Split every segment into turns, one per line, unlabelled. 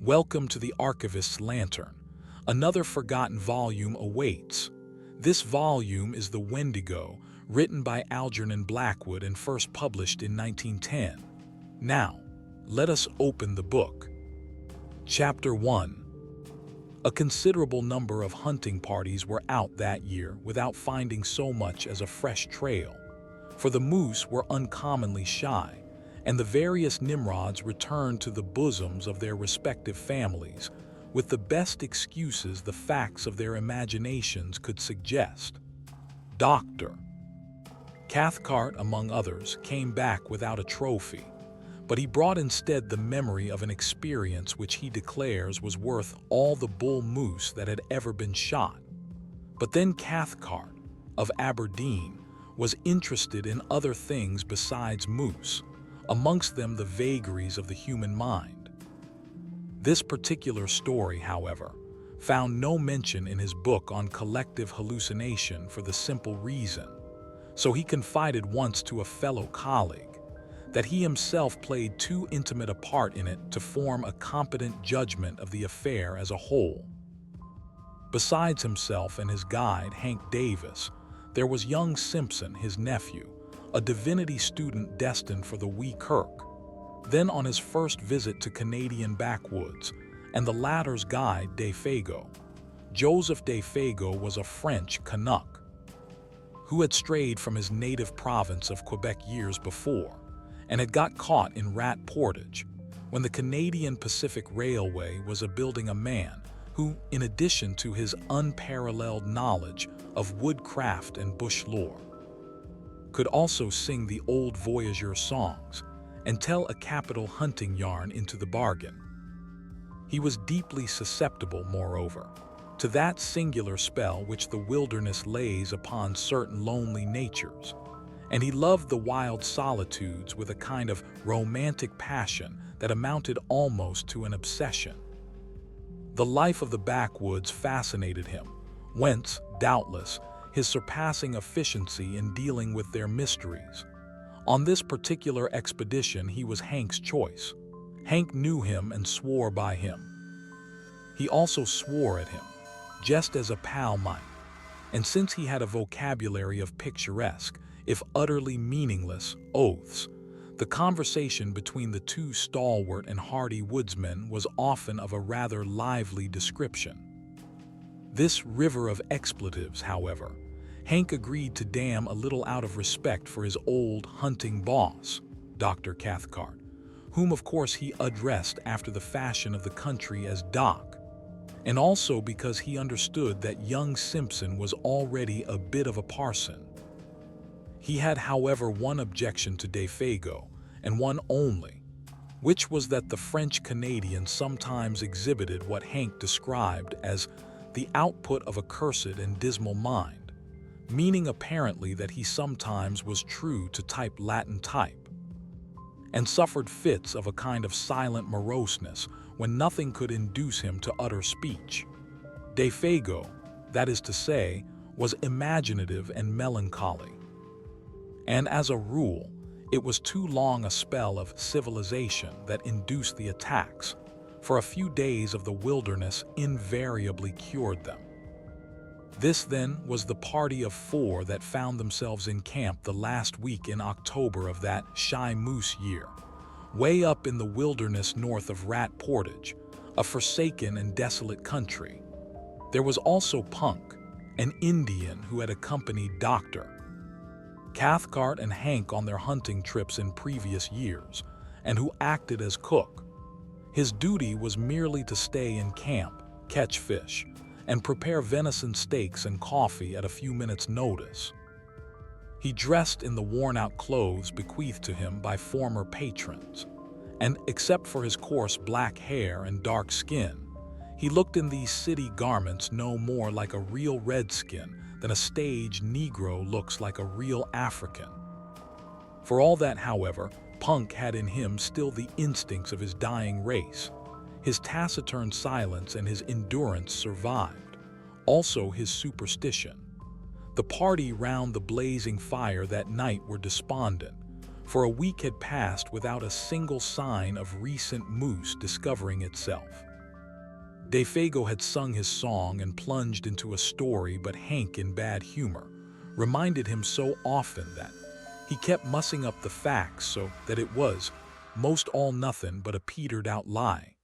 Welcome to the Archivist's Lantern. Another forgotten volume awaits. This volume is The Wendigo, written by Algernon Blackwood and first published in 1910. Now, let us open the book. Chapter 1. A considerable number of hunting parties were out that year without finding so much as a fresh trail, for the moose were uncommonly shy, and the various Nimrods returned to the bosoms of their respective families with the best excuses the facts of their imaginations could suggest. Dr. Cathcart, among others, came back without a trophy, but he brought instead the memory of an experience which he declares was worth all the bull moose that had ever been shot. But then Cathcart, of Aberdeen, was interested in other things besides moose, amongst them the vagaries of the human mind. This particular story, however, found no mention in his book on collective hallucination for the simple reason, so he confided once to a fellow colleague, that he himself played too intimate a part in it to form a competent judgment of the affair as a whole. Besides himself and his guide, Hank Davis, there was young Simpson, his nephew, a divinity student destined for the Wee Kirk, then on his first visit to Canadian backwoods, and the latter's guide, Defago. Joseph Defago was a French Canuck, who had strayed from his native province of Quebec years before, and had got caught in Rat Portage, when the Canadian Pacific Railway was a-building a man who, in addition to his unparalleled knowledge of woodcraft and bush lore, could also sing the old voyageur songs and tell a capital hunting yarn into the bargain. He was deeply susceptible, moreover, to that singular spell which the wilderness lays upon certain lonely natures, and he loved the wild solitudes with a kind of romantic passion that amounted almost to an obsession. The life of the backwoods fascinated him, whence, doubtless, his surpassing efficiency in dealing with their mysteries. On this particular expedition he was Hank's choice. Hank knew him and swore by him. He also swore at him, just as a pal might, and since he had a vocabulary of picturesque, if utterly meaningless, oaths, the conversation between the two stalwart and hardy woodsmen was often of a rather lively description. This river of expletives, however, Hank agreed to dam a little out of respect for his old hunting boss, Dr. Cathcart, whom of course he addressed after the fashion of the country as Doc, and also because he understood that young Simpson was already a bit of a parson. He had, however, one objection to Defago, and one only, which was that the French Canadian sometimes exhibited what Hank described as the output of a cursed and dismal mind, meaning apparently that he sometimes was true to type Latin type, and suffered fits of a kind of silent moroseness when nothing could induce him to utter speech. Defago, that is to say, was imaginative and melancholy, and as a rule, it was too long a spell of civilization that induced the attacks, for a few days of the wilderness invariably cured them. This, then, was the party of four that found themselves in camp the last week in October of that shy moose year, way up in the wilderness north of Rat Portage, a forsaken and desolate country. There was also Punk, an Indian who had accompanied Dr. Cathcart and Hank on their hunting trips in previous years, and who acted as cook. His duty was merely to stay in camp, catch fish, and prepare venison steaks and coffee at a few minutes' notice. He dressed in the worn-out clothes bequeathed to him by former patrons, and except for his coarse black hair and dark skin, he looked in these city garments no more like a real redskin than a stage Negro looks like a real African. For all that, however, Punk had in him still the instincts of his dying race. His taciturn silence and his endurance survived, also his superstition. The party round the blazing fire that night were despondent, for a week had passed without a single sign of recent moose discovering itself. DeFago had sung his song and plunged into a story, but Hank, in bad humor, reminded him so often that he kept mussing up the facts so that it was most all nothing but a petered-out lie.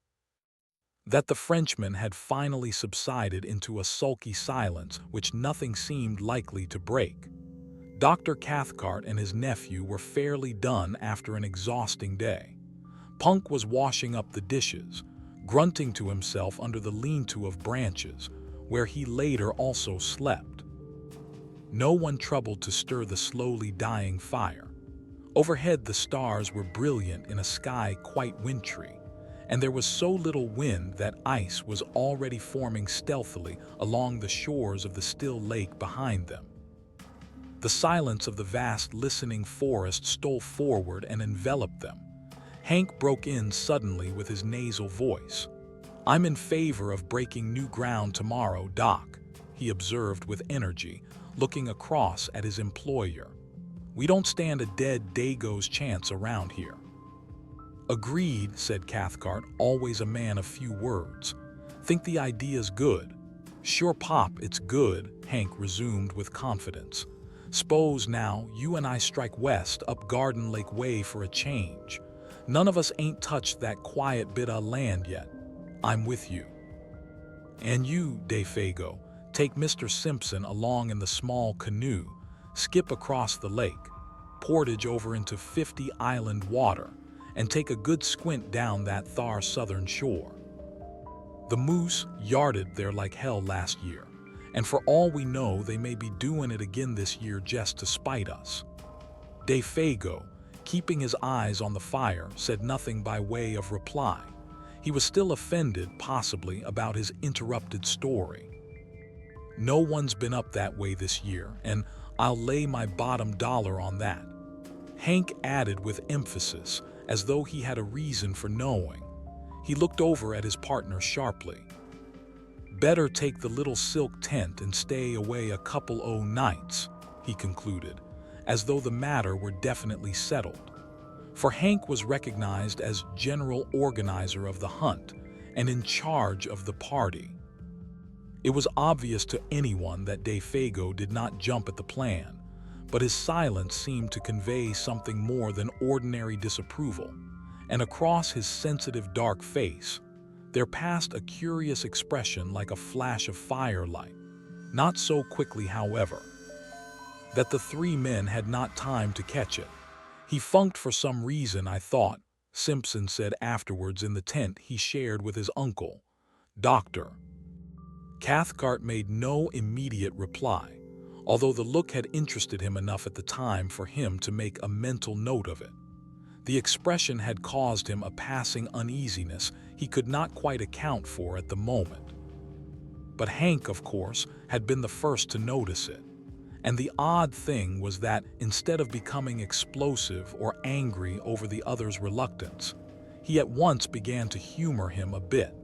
That the Frenchman had finally subsided into a sulky silence which nothing seemed likely to break. Dr. Cathcart and his nephew were fairly done after an exhausting day. Punk was washing up the dishes, grunting to himself under the lean-to of branches, where he later also slept. No one troubled to stir the slowly dying fire. Overhead the stars were brilliant in a sky quite wintry, and there was so little wind that ice was already forming stealthily along the shores of the still lake behind them. The silence of the vast listening forest stole forward and enveloped them. Hank broke in suddenly with his nasal voice. "I'm in favor of breaking new ground tomorrow, Doc," he observed with energy, looking across at his employer. "We don't stand a dead Dago's chance around here." "Agreed," said Cathcart, always a man of few words. "Think the idea's good." "Sure pop, it's good," Hank resumed with confidence. "S'pose now you and I strike west up Garden Lake way for a change. None of us ain't touched that quiet bit of land yet. I'm with you. And you, DeFago, take Mr. Simpson along in the small canoe, skip across the lake, portage over into 50 Island water, and take a good squint down that thar southern shore. The moose yarded there like hell last year, and for all we know they may be doing it again this year just to spite us." DeFago, keeping his eyes on the fire, said nothing by way of reply. He was still offended, possibly, about his interrupted story. "No one's been up that way this year, and I'll lay my bottom dollar on that," Hank added with emphasis, as though he had a reason for knowing. He looked over at his partner sharply. "Better take the little silk tent and stay away a couple o' nights," he concluded, as though the matter were definitely settled. For Hank was recognized as general organizer of the hunt and in charge of the party. It was obvious to anyone that DeFago did not jump at the plan, but his silence seemed to convey something more than ordinary disapproval, and across his sensitive dark face there passed a curious expression like a flash of firelight. Not so quickly, however, that the three men had not time to catch it. "He funked for some reason, I thought," Simpson said afterwards in the tent he shared with his uncle, Dr. Cathcart made no immediate reply, although the look had interested him enough at the time for him to make a mental note of it. The expression had caused him a passing uneasiness he could not quite account for at the moment. But Hank, of course, had been the first to notice it. And the odd thing was that instead of becoming explosive or angry over the other's reluctance, he at once began to humor him a bit.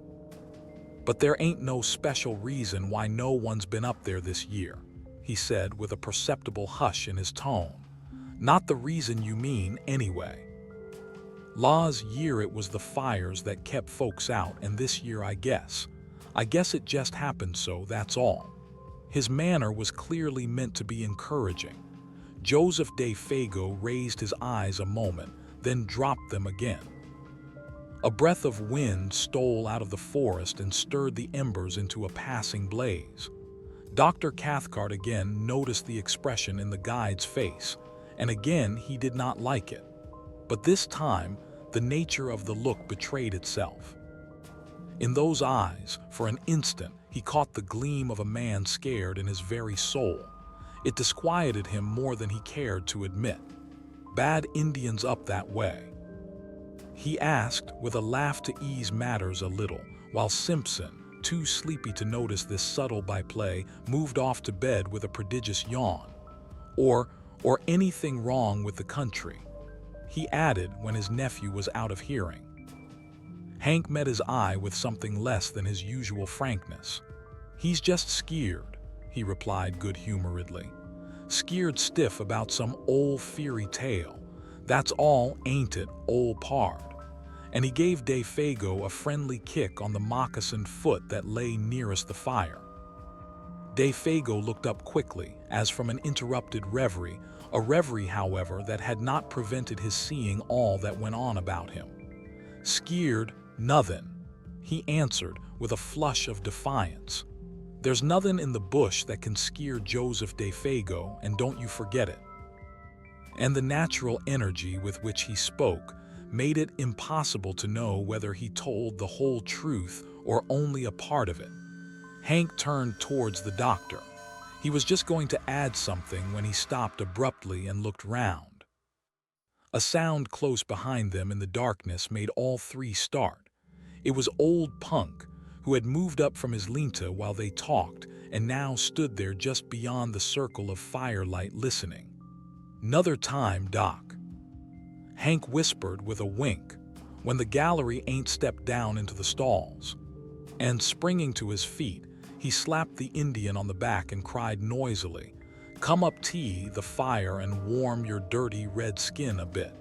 "But there ain't no special reason why no one's been up there this year," he said with a perceptible hush in his tone. "Not the reason you mean, anyway. Law's year it was the fires that kept folks out, and this year I guess it just happened so, that's all." His manner was clearly meant to be encouraging. Joseph DeFago raised his eyes a moment, then dropped them again. A breath of wind stole out of the forest and stirred the embers into a passing blaze. Dr. Cathcart again noticed the expression in the guide's face, and again he did not like it. But this time, the nature of the look betrayed itself. In those eyes, for an instant, he caught the gleam of a man scared in his very soul. It disquieted him more than he cared to admit. "Bad Indians up that way?" he asked with a laugh to ease matters a little, while Simpson, too sleepy to notice this subtle byplay, moved off to bed with a prodigious yawn. Or anything wrong with the country?" he added when his nephew was out of hearing. Hank met his eye with something less than his usual frankness. "He's just skeered," he replied good-humoredly. "Skeered stiff about some old fairy tale. That's all, ain't it, old pard? and he gave Defago a friendly kick on the moccasined foot that lay nearest the fire. Defago looked up quickly, as from an interrupted reverie, a reverie, however, that had not prevented his seeing all that went on about him. "Skeered, nothin'," he answered with a flush of defiance. "There's nothin' in the bush that can skeer Joseph Defago, and don't you forget it." And the natural energy with which he spoke made it impossible to know whether he told the whole truth or only a part of it. Hank turned towards the doctor. He was just going to add something when he stopped abruptly and looked round. A sound close behind them in the darkness made all three start. It was old Punk, who had moved up from his linta while they talked and now stood there just beyond the circle of firelight listening. "'Nother time, Doc," Hank whispered with a wink, "when the gallery ain't stepped down into the stalls." And springing to his feet, he slapped the Indian on the back and cried noisily, "Come up to the fire and warm your dirty red skin a bit."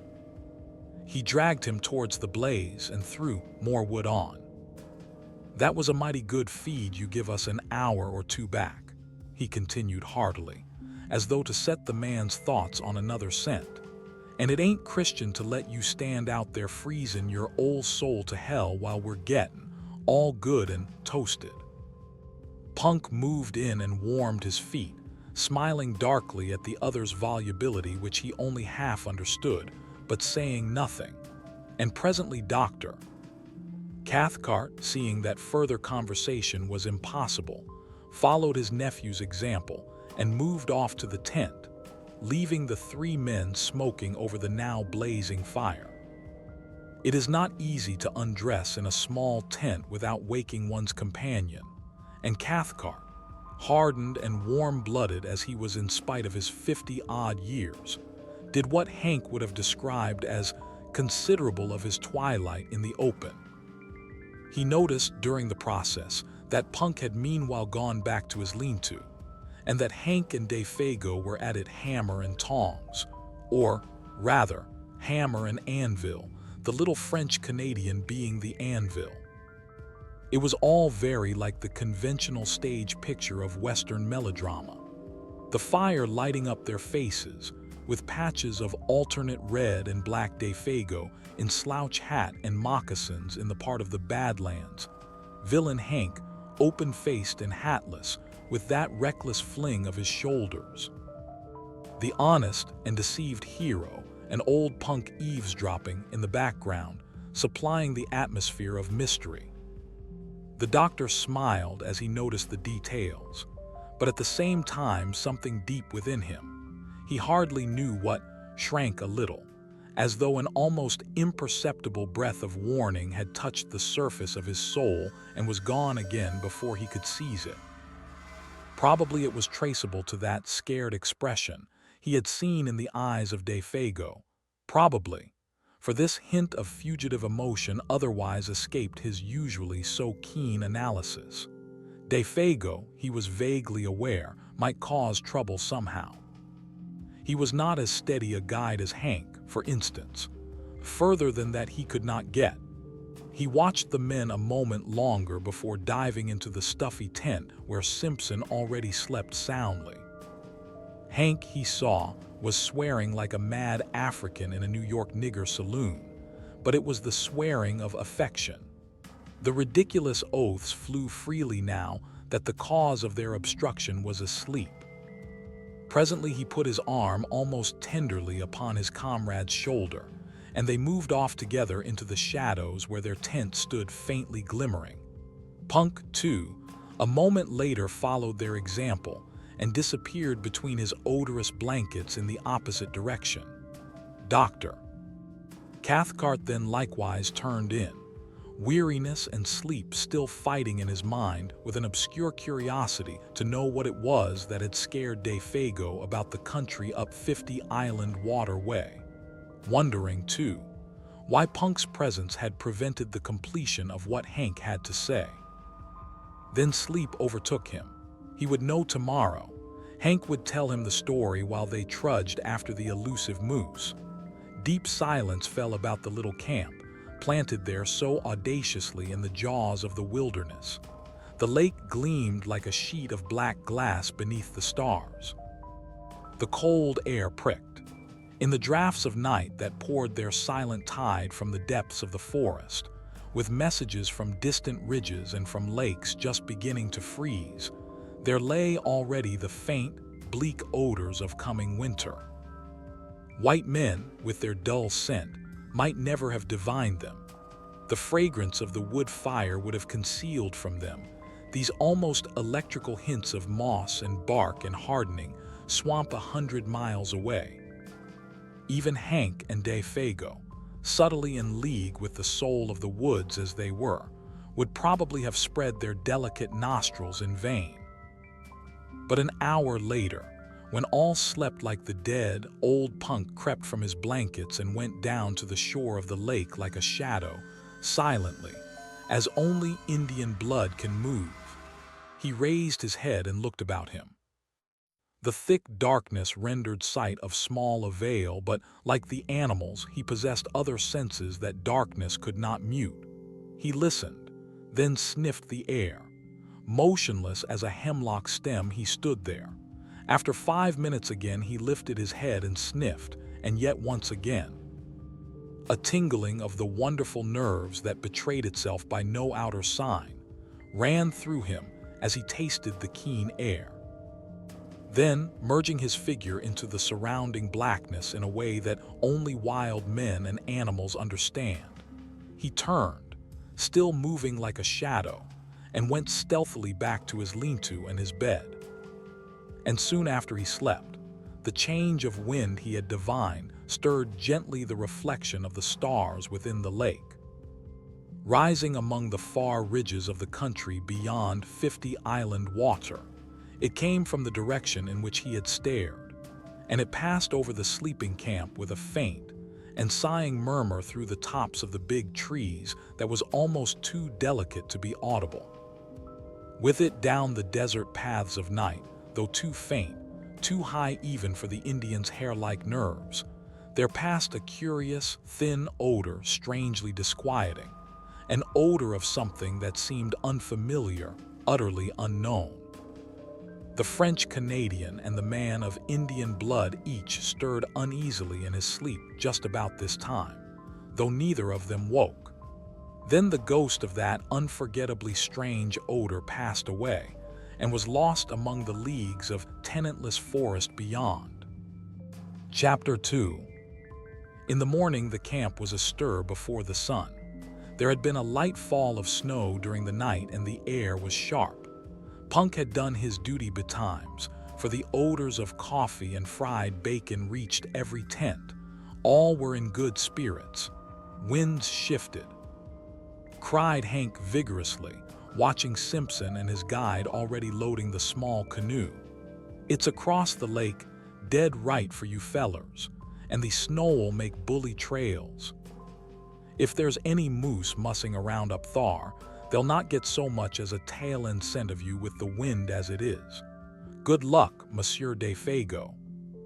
He dragged him towards the blaze and threw more wood on. "That was a mighty good feed you give us an hour or two back," he continued heartily, as though to set the man's thoughts on another scent. "And it ain't Christian to let you stand out there freezing your old soul to hell while we're gettin' all good and toasted." Punk moved in and warmed his feet, smiling darkly at the other's volubility which he only half understood, but saying nothing. And presently Dr. Cathcart, seeing that further conversation was impossible, followed his nephew's example and moved off to the tent, leaving the three men smoking over the now blazing fire. It is not easy to undress in a small tent without waking one's companion, and Cathcart, hardened and warm-blooded as he was in spite of his 50-odd years, did what Hank would have described as considerable of his twilight in the open. He noticed during the process that Punk had meanwhile gone back to his lean-to, and that Hank and Defago were at it hammer and tongs, or rather, hammer and anvil, the little French-Canadian being the anvil. It was all very like the conventional stage picture of Western melodrama. The fire lighting up their faces, with patches of alternate red and black Defago in slouch hat and moccasins in the part of the Badlands, villain Hank, open-faced and hatless, with that reckless fling of his shoulders. The honest and deceived hero, and old Punk eavesdropping in the background, supplying the atmosphere of mystery. The doctor smiled as he noticed the details, but at the same time something deep within him, he hardly knew what, shrank a little, as though an almost imperceptible breath of warning had touched the surface of his soul and was gone again before he could seize it. Probably it was traceable to that scared expression he had seen in the eyes of Defago. Probably, for this hint of fugitive emotion otherwise escaped his usually so keen analysis. Defago, he was vaguely aware, might cause trouble somehow. He was not as steady a guide as Hank, for instance. Further than that he could not get. He watched the men a moment longer before diving into the stuffy tent where Simpson already slept soundly. Hank, he saw, was swearing like a mad African in a New York nigger saloon, but it was the swearing of affection. The ridiculous oaths flew freely now that the cause of their obstruction was asleep. Presently he put his arm almost tenderly upon his comrade's shoulder, and they moved off together into the shadows where their tent stood faintly glimmering. Punk, too, a moment later followed their example and disappeared between his odorous blankets in the opposite direction. Dr. Cathcart then likewise turned in, weariness and sleep still fighting in his mind with an obscure curiosity to know what it was that had scared Defago about the country up 50 Island Waterway. Wondering, too, why Punk's presence had prevented the completion of what Hank had to say. Then sleep overtook him. He would know tomorrow. Hank would tell him the story while they trudged after the elusive moose. Deep silence fell about the little camp, planted there so audaciously in the jaws of the wilderness. The lake gleamed like a sheet of black glass beneath the stars. The cold air pricked. In the drafts of night that poured their silent tide from the depths of the forest, with messages from distant ridges and from lakes just beginning to freeze, there lay already the faint, bleak odors of coming winter. White men, with their dull scent, might never have divined them. The fragrance of the wood fire would have concealed from them these almost electrical hints of moss and bark and hardening swamp 100 miles away. Even Hank and Defago, subtly in league with the soul of the woods as they were, would probably have spread their delicate nostrils in vain. But an hour later, when all slept like the dead, old Punk crept from his blankets and went down to the shore of the lake like a shadow, silently, as only Indian blood can move. He raised his head and looked about him. The thick darkness rendered sight of small avail, but like the animals, he possessed other senses that darkness could not mute. He listened, then sniffed the air. Motionless as a hemlock stem, he stood there. After 5 minutes again, he lifted his head and sniffed, and yet once again. A tingling of the wonderful nerves that betrayed itself by no outer sign ran through him as he tasted the keen air. Then, merging his figure into the surrounding blackness in a way that only wild men and animals understand, he turned, still moving like a shadow, and went stealthily back to his lean-to and his bed. And soon after he slept, the change of wind he had divined stirred gently the reflection of the stars within the lake. Rising among the far ridges of the country beyond 50 Island Water, it came from the direction in which he had stared, and it passed over the sleeping camp with a faint and sighing murmur through the tops of the big trees that was almost too delicate to be audible. With it down the desert paths of night, though too faint, too high even for the Indian's hair-like nerves, there passed a curious, thin odor strangely disquieting, an odor of something that seemed unfamiliar, utterly unknown. The French-Canadian and the man of Indian blood each stirred uneasily in his sleep just about this time, though neither of them woke. Then the ghost of that unforgettably strange odor passed away and was lost among the leagues of tenantless forest beyond. Chapter 2. In the morning, the camp was astir before the sun. There had been a light fall of snow during the night and the air was sharp. Punk had done his duty betimes, for the odors of coffee and fried bacon reached every tent. All were in good spirits. Winds shifted. Cried Hank vigorously, watching Simpson and his guide already loading the small canoe. "It's across the lake, dead right for you fellers, and the snow'll make bully trails. If there's any moose mussing around up thar, they'll not get so much as a tail-end scent of you with the wind as it is. Good luck, Monsieur Defago,"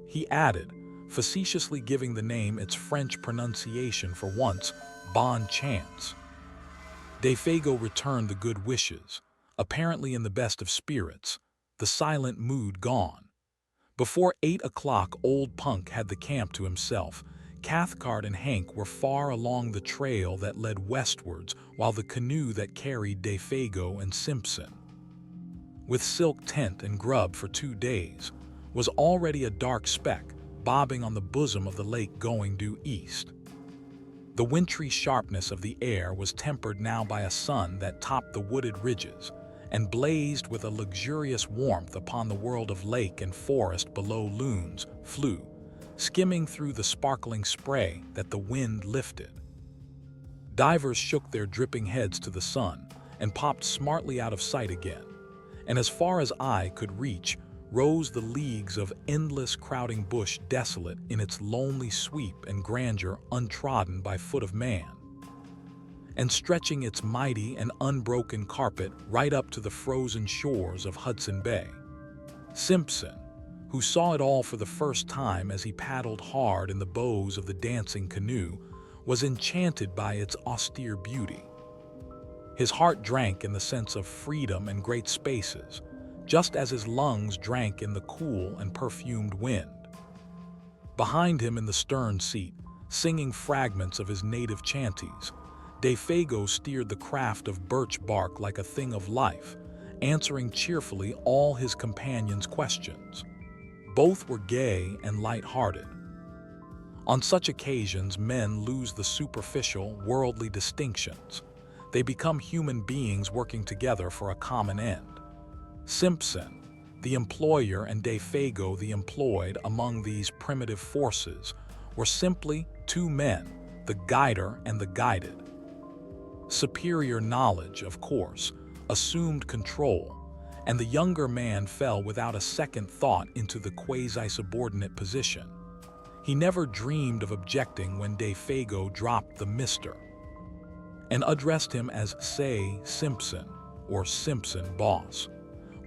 he added, facetiously giving the name its French pronunciation for once, bon chance. Defago returned the good wishes, apparently in the best of spirits, the silent mood gone. Before 8 o'clock, old Punk had the camp to himself. Cathcart and Hank were far along the trail that led westwards, while the canoe that carried Defago and Simpson, with silk tent and grub for 2 days, was already a dark speck, bobbing on the bosom of the lake going due east. The wintry sharpness of the air was tempered now by a sun that topped the wooded ridges and blazed with a luxurious warmth upon the world of lake and forest below. Loons flew, skimming through the sparkling spray that the wind lifted. Divers shook their dripping heads to the sun and popped smartly out of sight again, and as far as eye could reach rose the leagues of endless crowding bush, desolate in its lonely sweep and grandeur, untrodden by foot of man, and stretching its mighty and unbroken carpet right up to the frozen shores of Hudson Bay. Simpson, who saw it all for the first time as he paddled hard in the bows of the dancing canoe, was enchanted by its austere beauty. His heart drank in the sense of freedom and great spaces, just as his lungs drank in the cool and perfumed wind. Behind him in the stern seat, singing fragments of his native chanties, Defago steered the craft of birch bark like a thing of life, answering cheerfully all his companions' questions. Both were gay and light-hearted. On such occasions, men lose the superficial, worldly distinctions. They become human beings working together for a common end. Simpson, the employer, and Defago, the employed, among these primitive forces, were simply two men, the guider and the guided. Superior knowledge, of course, assumed control, and the younger man fell without a second thought into the quasi-subordinate position. He never dreamed of objecting when Defago dropped the Mr. and addressed him as, say, Simpson or Simpson boss,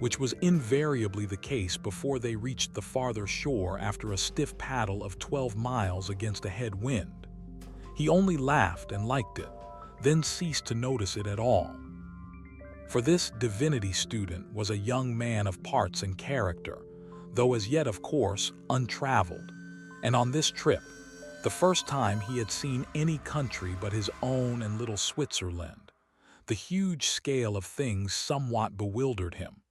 which was invariably the case before they reached the farther shore after a stiff paddle of 12 miles against a head wind. He only laughed and liked it, then ceased to notice it at all. For this divinity student was a young man of parts and character, though as yet, of course, untraveled, and on this trip, the first time he had seen any country but his own and little Switzerland, the huge scale of things somewhat bewildered him.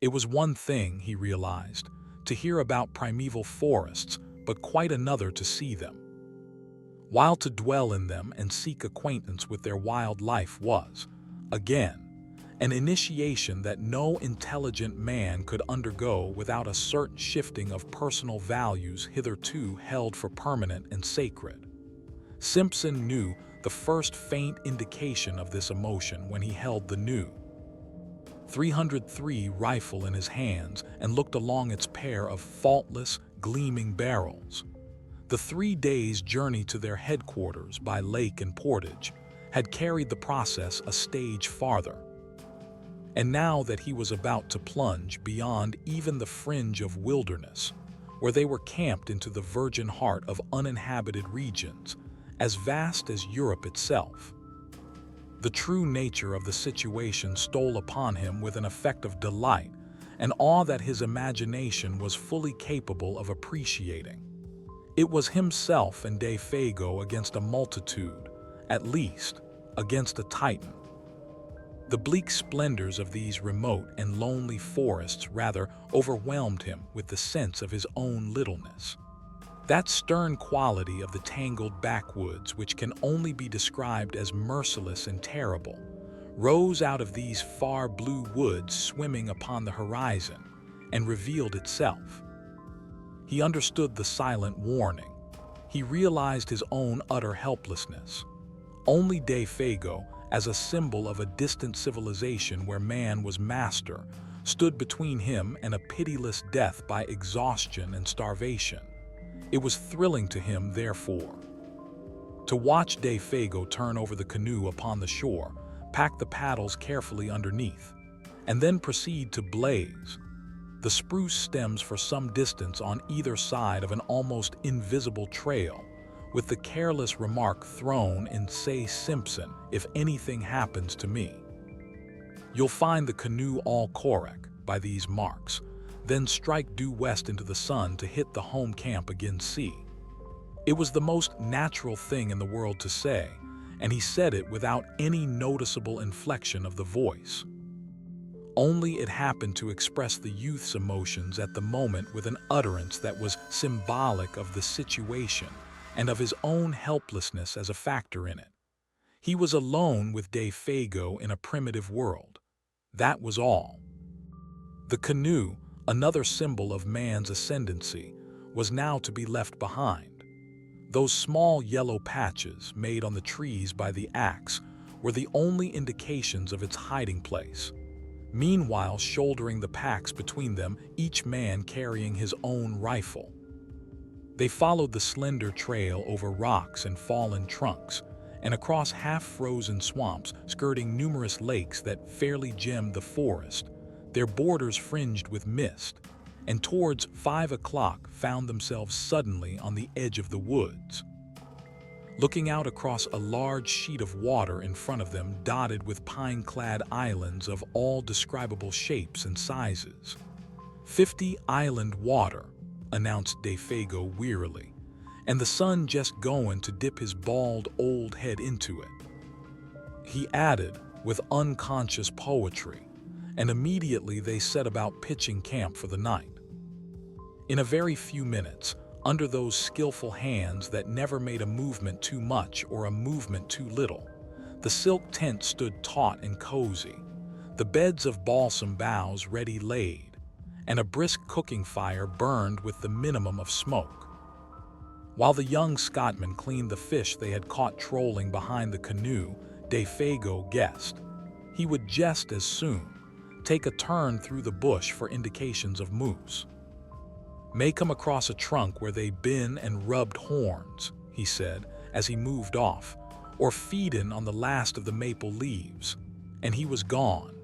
It was one thing, he realized, to hear about primeval forests, but quite another to see them. While to dwell in them and seek acquaintance with their wild life was, again, an initiation that no intelligent man could undergo without a certain shifting of personal values hitherto held for permanent and sacred. Simpson knew the first faint indication of this emotion when he held the new 303 rifle in his hands and looked along its pair of faultless, gleaming barrels. The 3 days' journey to their headquarters by lake and portage had carried the process a stage farther. And now that he was about to plunge beyond even the fringe of wilderness, where they were camped into the virgin heart of uninhabited regions, as vast as Europe itself, the true nature of the situation stole upon him with an effect of delight and awe that his imagination was fully capable of appreciating. It was himself and Defago against a multitude, at least, against a Titan. The bleak splendors of these remote and lonely forests rather overwhelmed him with the sense of his own littleness. That stern quality of the tangled backwoods, which can only be described as merciless and terrible, rose out of these far blue woods swimming upon the horizon and revealed itself. He understood the silent warning. He realized his own utter helplessness. Only Defago, as a symbol of a distant civilization where man was master, stood between him and a pitiless death by exhaustion and starvation. It was thrilling to him, therefore, to watch Defago turn over the canoe upon the shore, pack the paddles carefully underneath, and then proceed to blaze the spruce stems for some distance on either side of an almost invisible trail, with the careless remark thrown in, "Say, Simpson, if anything happens to me, you'll find the canoe all correct by these marks, then strike due west into the sun to hit the home camp again see." It was the most natural thing in the world to say, and he said it without any noticeable inflection of the voice. Only it happened to express the youth's emotions at the moment with an utterance that was symbolic of the situation and of his own helplessness as a factor in it. He was alone with Defago in a primitive world. That was all. The canoe, another symbol of man's ascendancy, was now to be left behind. Those small yellow patches made on the trees by the axe were the only indications of its hiding place. Meanwhile, shouldering the packs between them, each man carrying his own rifle, they followed the slender trail over rocks and fallen trunks, and across half-frozen swamps skirting numerous lakes that fairly gemmed the forest, their borders fringed with mist, and towards 5 o'clock found themselves suddenly on the edge of the woods. looking out across a large sheet of water in front of them dotted with pine-clad islands of all describable shapes and sizes. 50 island water, announced Defago wearily, and the sun just going to dip his bald old head into it. He added, with unconscious poetry, and immediately they set about pitching camp for the night. In a very few minutes, under those skillful hands that never made a movement too much or a movement too little, the silk tent stood taut and cozy, the beds of balsam boughs ready laid, and a brisk cooking fire burned with the minimum of smoke. While the young Scotman cleaned the fish they had caught trolling behind the canoe, Defago guessed he would just as soon take a turn through the bush for indications of moose. "May come across a trunk where they been and rubbed horns," he said as he moved off, "or feedin' on the last of the maple leaves," and he was gone.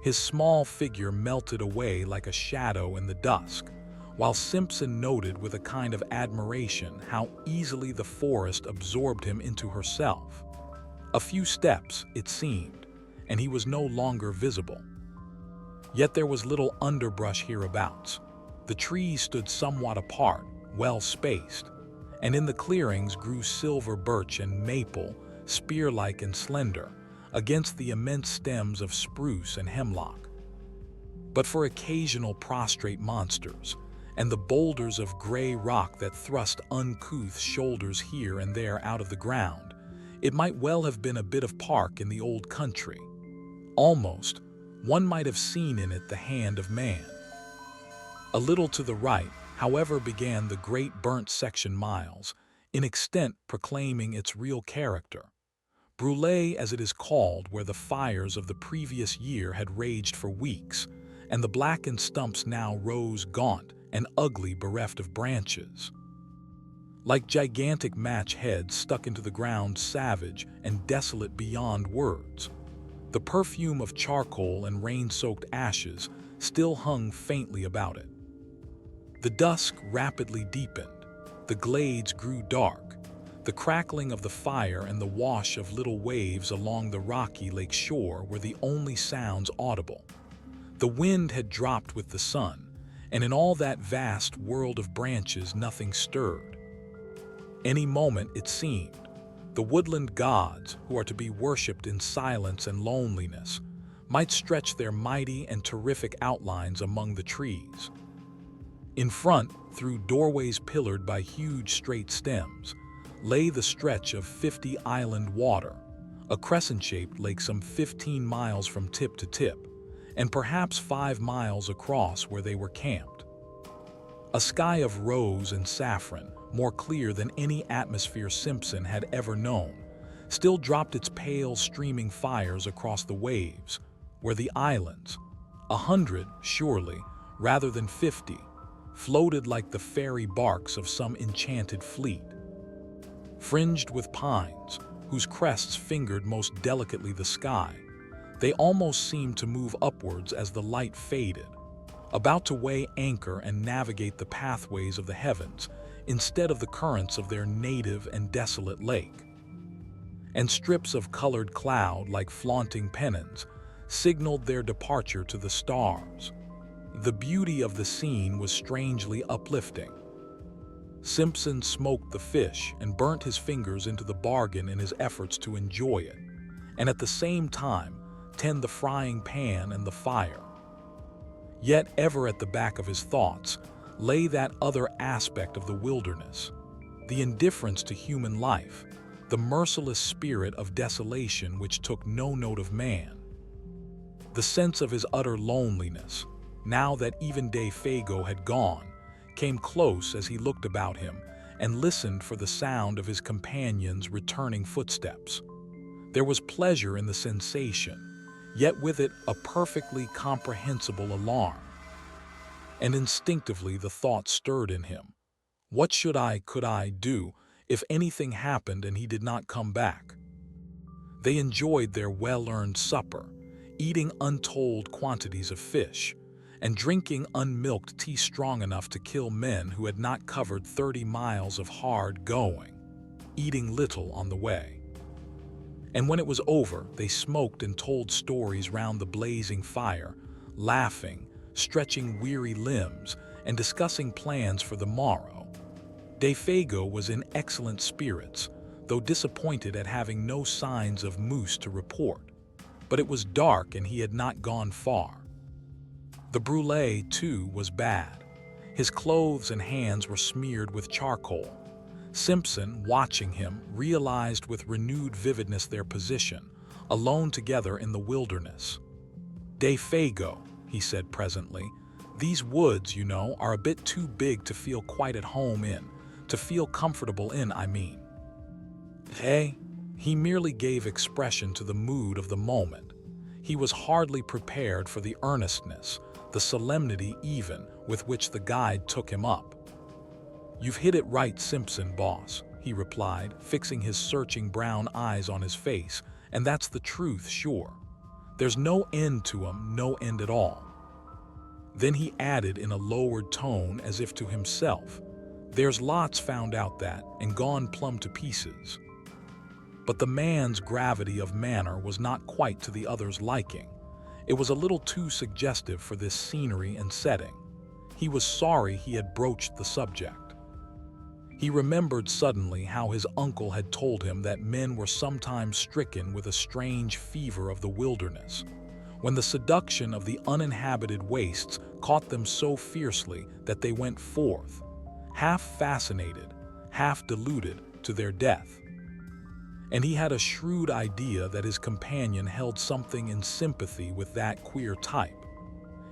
His small figure melted away like a shadow in the dusk, while Simpson noted with a kind of admiration how easily the forest absorbed him into herself. A few steps, it seemed, and he was no longer visible. Yet there was little underbrush hereabouts. The trees stood somewhat apart, well spaced, and in the clearings grew silver birch and maple, spear-like and slender, against the immense stems of spruce and hemlock. But for occasional prostrate monsters, and the boulders of gray rock that thrust uncouth shoulders here and there out of the ground, it might well have been a bit of park in the old country. Almost, one might have seen in it the hand of man. A little to the right, however, began the great burnt section miles, in extent proclaiming its real character. Brûlé, as it is called, where the fires of the previous year had raged for weeks, and the blackened stumps now rose gaunt and ugly, bereft of branches. Like gigantic match heads stuck into the ground, savage and desolate beyond words. The perfume of charcoal and rain-soaked ashes still hung faintly about it. The dusk rapidly deepened, the glades grew dark, the crackling of the fire and the wash of little waves along the rocky lake shore were the only sounds audible. The wind had dropped with the sun, and in all that vast world of branches nothing stirred. Any moment, it seemed, the woodland gods, who are to be worshipped in silence and loneliness, might stretch their mighty and terrific outlines among the trees. In front, through doorways pillared by huge straight stems, lay the stretch of 50 island water, a crescent-shaped lake some 15 miles from tip to tip, and perhaps 5 miles across where they were camped. A sky of rose and saffron, more clear than any atmosphere Simpson had ever known, still dropped its pale streaming fires across the waves, where the islands, 100 surely, rather than 50, floated like the fairy barks of some enchanted fleet. Fringed with pines, whose crests fingered most delicately the sky, they almost seemed to move upwards as the light faded, about to weigh anchor and navigate the pathways of the heavens instead of the currents of their native and desolate lake. And strips of colored cloud, like flaunting pennons, signaled their departure to the stars. The beauty of the scene was strangely uplifting. Simpson smoked the fish and burnt his fingers into the bargain in his efforts to enjoy it, and at the same time tend the frying pan and the fire. Yet ever at the back of his thoughts lay that other aspect of the wilderness, the indifference to human life, the merciless spirit of desolation which took no note of man. The sense of his utter loneliness, now that even Defago had gone, came close as he looked about him and listened for the sound of his companion's returning footsteps. There was pleasure in the sensation, yet with it a perfectly comprehensible alarm. And instinctively the thought stirred in him. What could I do if anything happened and he did not come back? They enjoyed their well-earned supper, eating untold quantities of fish, and drinking unmilked tea strong enough to kill men who had not covered 30 miles of hard going. eating little on the way. And when it was over, they smoked and told stories round the blazing fire, laughing, stretching weary limbs, and discussing plans for the morrow. Defago was in excellent spirits, though disappointed at having no signs of moose to report. But it was dark and he had not gone far. The brulee, too, was bad. His clothes and hands were smeared with charcoal. Simpson, watching him, realized with renewed vividness their position, alone together in the wilderness. "Defago," he said presently, "these woods, you know, are a bit too big to feel quite at home in, to feel comfortable in, I mean." Eh? He merely gave expression to the mood of the moment. He was hardly prepared for the earnestness, the solemnity even, with which the guide took him up. "You've hit it right, Simpson, boss," he replied, fixing his searching brown eyes on his face, "and that's the truth, sure. There's no end to 'em, no end at all." Then he added in a lowered tone as if to himself, "There's lots found out that, and gone plumb to pieces." But the man's gravity of manner was not quite to the other's liking. It was a little too suggestive for this scenery and setting. He was sorry he had broached the subject. He remembered suddenly how his uncle had told him that men were sometimes stricken with a strange fever of the wilderness, when the seduction of the uninhabited wastes caught them so fiercely that they went forth, half fascinated, half deluded, to their death. And he had a shrewd idea that his companion held something in sympathy with that queer type.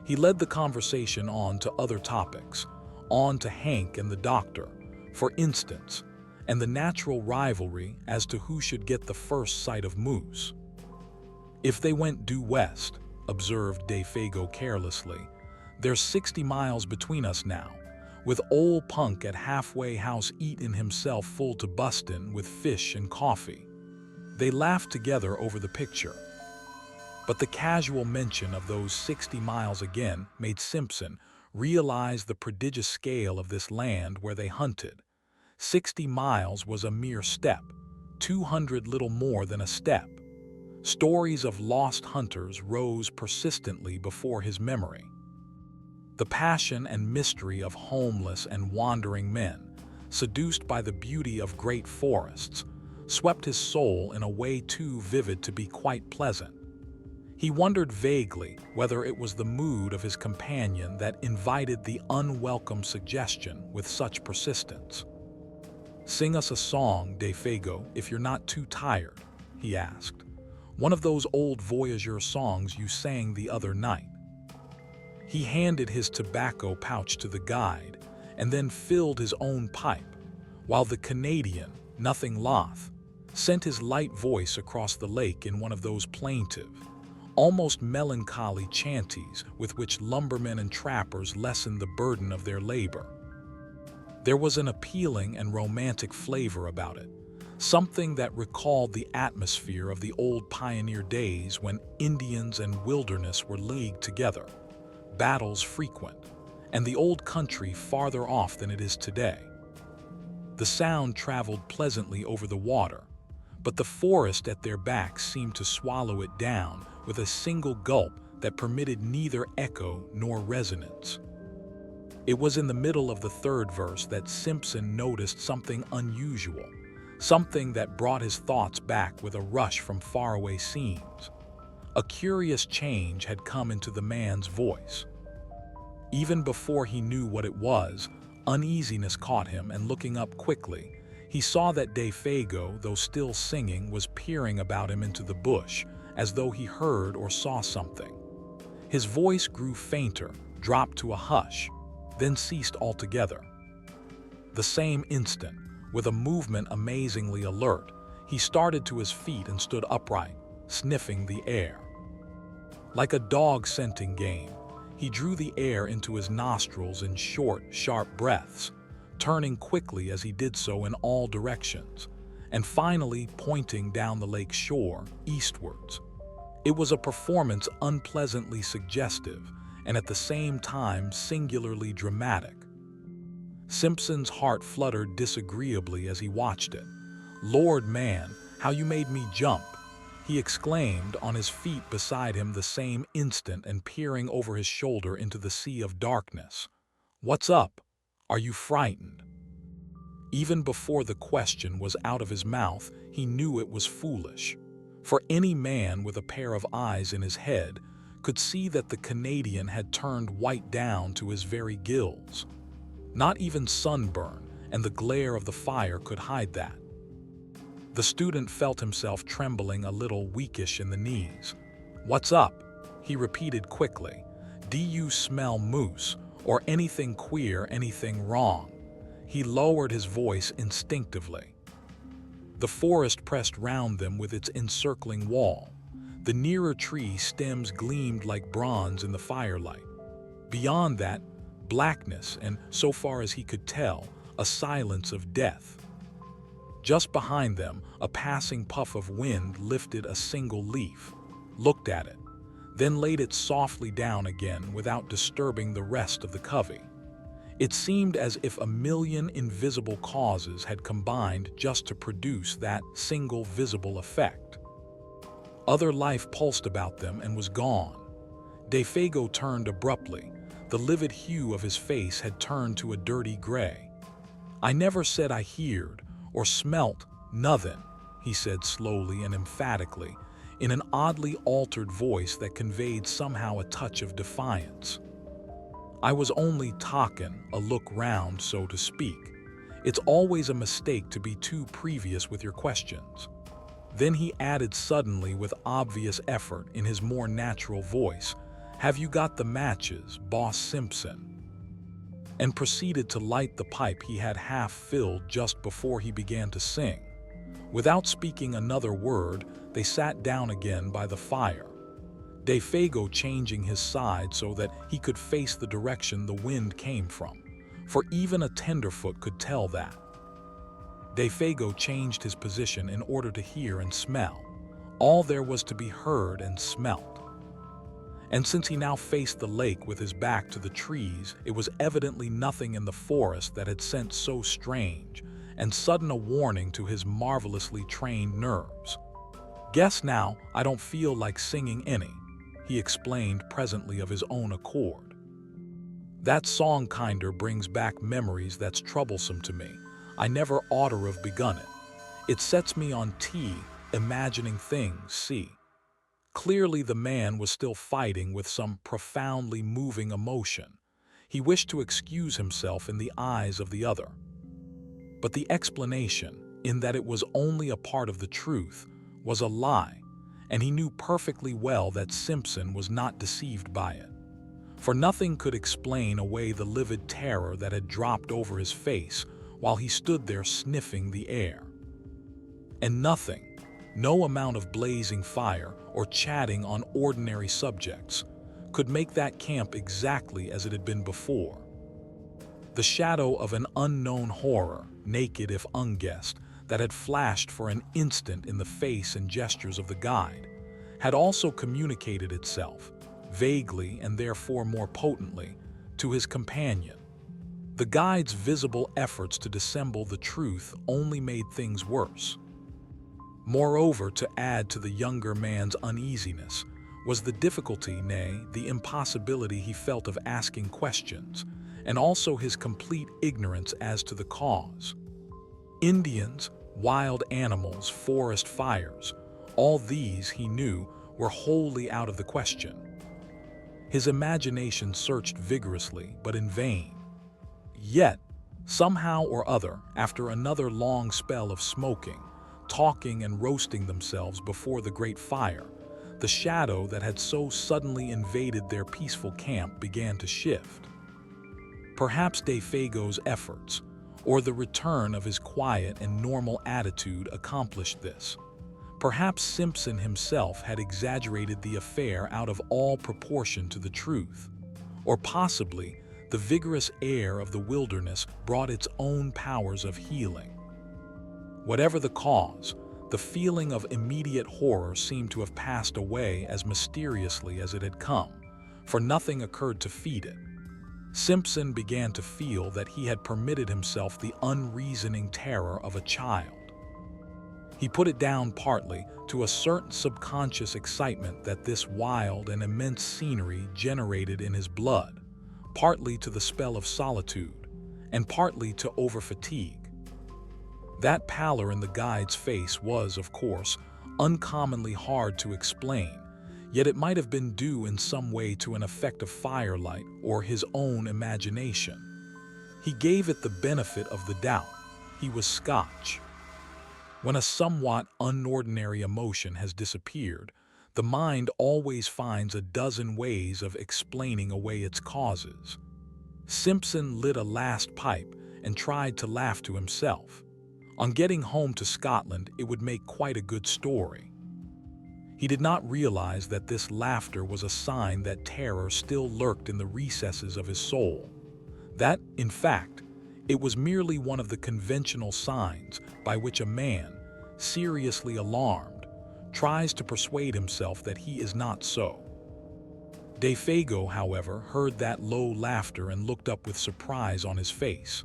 He led the conversation on to other topics, on to Hank and the doctor, for instance, and the natural rivalry as to who should get the first sight of moose. "If they went due west," observed Defago carelessly, "there's 60 miles between us now, with old Punk at halfway house eatin' himself full to bustin' with fish and coffee." They laughed together over the picture. But the casual mention of those 60 miles again made Simpson realize the prodigious scale of this land where they hunted. 60 miles was a mere step, 200 little more than a step. Stories of lost hunters rose persistently before his memory. The passion and mystery of homeless and wandering men, seduced by the beauty of great forests, swept his soul in a way too vivid to be quite pleasant. He wondered vaguely whether it was the mood of his companion that invited the unwelcome suggestion with such persistence. "Sing us a song, Defago, if you're not too tired," he asked. "One of those old voyageur songs you sang the other night." He handed his tobacco pouch to the guide and then filled his own pipe, while the Canadian, nothing loth, sent his light voice across the lake in one of those plaintive, almost melancholy chanties with which lumbermen and trappers lessen the burden of their labor. There was an appealing and romantic flavor about it, something that recalled the atmosphere of the old pioneer days when Indians and wilderness were leagued together, battles frequent, and the old country farther off than it is today. The sound traveled pleasantly over the water, but the forest at their backs seemed to swallow it down with a single gulp that permitted neither echo nor resonance. It was in the middle of the third verse that Simpson noticed something unusual, something that brought his thoughts back with a rush from faraway scenes. A curious change had come into the man's voice. Even before he knew what it was, uneasiness caught him, and looking up quickly, he saw that Defago, though still singing, was peering about him into the bush, as though he heard or saw something. His voice grew fainter, dropped to a hush, then ceased altogether. The same instant, with a movement amazingly alert, he started to his feet and stood upright, sniffing the air. Like a dog scenting game, he drew the air into his nostrils in short, sharp breaths, turning quickly as he did so in all directions, and finally pointing down the lake shore, eastwards. It was a performance unpleasantly suggestive, and at the same time singularly dramatic. Simpson's heart fluttered disagreeably as he watched it. "Lord, man, how you made me jump!" he exclaimed, on his feet beside him the same instant and peering over his shoulder into the sea of darkness. "What's up? Are you frightened?" Even before the question was out of his mouth, he knew it was foolish. For any man with a pair of eyes in his head could see that the Canadian had turned white down to his very gills. Not even sunburn and the glare of the fire could hide that. The student felt himself trembling a little weakish in the knees. "What's up?" he repeated quickly. "Do you smell moose, or anything queer, anything wrong?" He lowered his voice instinctively. The forest pressed round them with its encircling wall. The nearer tree stems gleamed like bronze in the firelight. Beyond that, blackness and, so far as he could tell, a silence of death. Just behind them, a passing puff of wind lifted a single leaf, looked at it, then laid it softly down again without disturbing the rest of the covey. It seemed as if a million invisible causes had combined just to produce that single visible effect. Other life pulsed about them and was gone. Defago turned abruptly. The livid hue of his face had turned to a dirty gray. "I never said I heard or smelt nothin'," he said slowly and emphatically, in an oddly altered voice that conveyed somehow a touch of defiance. "I was only talkin', a look round, so to speak. It's always a mistake to be too previous with your questions." Then he added suddenly with obvious effort in his more natural voice, "Have you got the matches, Boss Simpson?" and proceeded to light the pipe he had half filled just before he began to sing. Without speaking another word, they sat down again by the fire, Defago changing his side so that he could face the direction the wind came from, for even a tenderfoot could tell that. Defago changed his position in order to hear and smell. All there was to be heard and smelt. And since he now faced the lake with his back to the trees, it was evidently nothing in the forest that had sent so strange and sudden a warning to his marvelously trained nerves. "Guess now I don't feel like singing any," he explained presently of his own accord. "That song kinder brings back memories that's troublesome to me. I never oughter have begun it. It sets me on imagining things, see." Clearly the man was still fighting with some profoundly moving emotion. He wished to excuse himself in the eyes of the other. But the explanation, in that it was only a part of the truth, was a lie, and he knew perfectly well that Simpson was not deceived by it. For nothing could explain away the livid terror that had dropped over his face while he stood there sniffing the air. And nothing, no amount of blazing fire or chatting on ordinary subjects, could make that camp exactly as it had been before. The shadow of an unknown horror, naked if unguessed, that had flashed for an instant in the face and gestures of the guide, had also communicated itself, vaguely and therefore more potently, to his companion. The guide's visible efforts to dissemble the truth only made things worse. Moreover, to add to the younger man's uneasiness, was the difficulty, nay, the impossibility he felt of asking questions, and also his complete ignorance as to the cause. Indians, wild animals, forest fires, all these, he knew, were wholly out of the question. His imagination searched vigorously, but in vain. Yet, somehow or other, after another long spell of smoking, talking and roasting themselves before the great fire, the shadow that had so suddenly invaded their peaceful camp began to shift. Perhaps Defago's efforts, or the return of his quiet and normal attitude accomplished this. Perhaps Simpson himself had exaggerated the affair out of all proportion to the truth. Or possibly, the vigorous air of the wilderness brought its own powers of healing. Whatever the cause, the feeling of immediate horror seemed to have passed away as mysteriously as it had come, for nothing occurred to feed it. Simpson began to feel that he had permitted himself the unreasoning terror of a child. He put it down partly to a certain subconscious excitement that this wild and immense scenery generated in his blood, partly to the spell of solitude, and partly to overfatigue. That pallor in the guide's face was, of course, uncommonly hard to explain, yet it might have been due in some way to an effect of firelight or his own imagination. He gave it the benefit of the doubt. He was Scotch. When a somewhat unordinary emotion has disappeared, the mind always finds a dozen ways of explaining away its causes. Simpson lit a last pipe and tried to laugh to himself. On getting home to Scotland, it would make quite a good story. He did not realize that this laughter was a sign that terror still lurked in the recesses of his soul. That, in fact, it was merely one of the conventional signs by which a man, seriously alarmed, tries to persuade himself that he is not so. Defago, however, heard that low laughter and looked up with surprise on his face.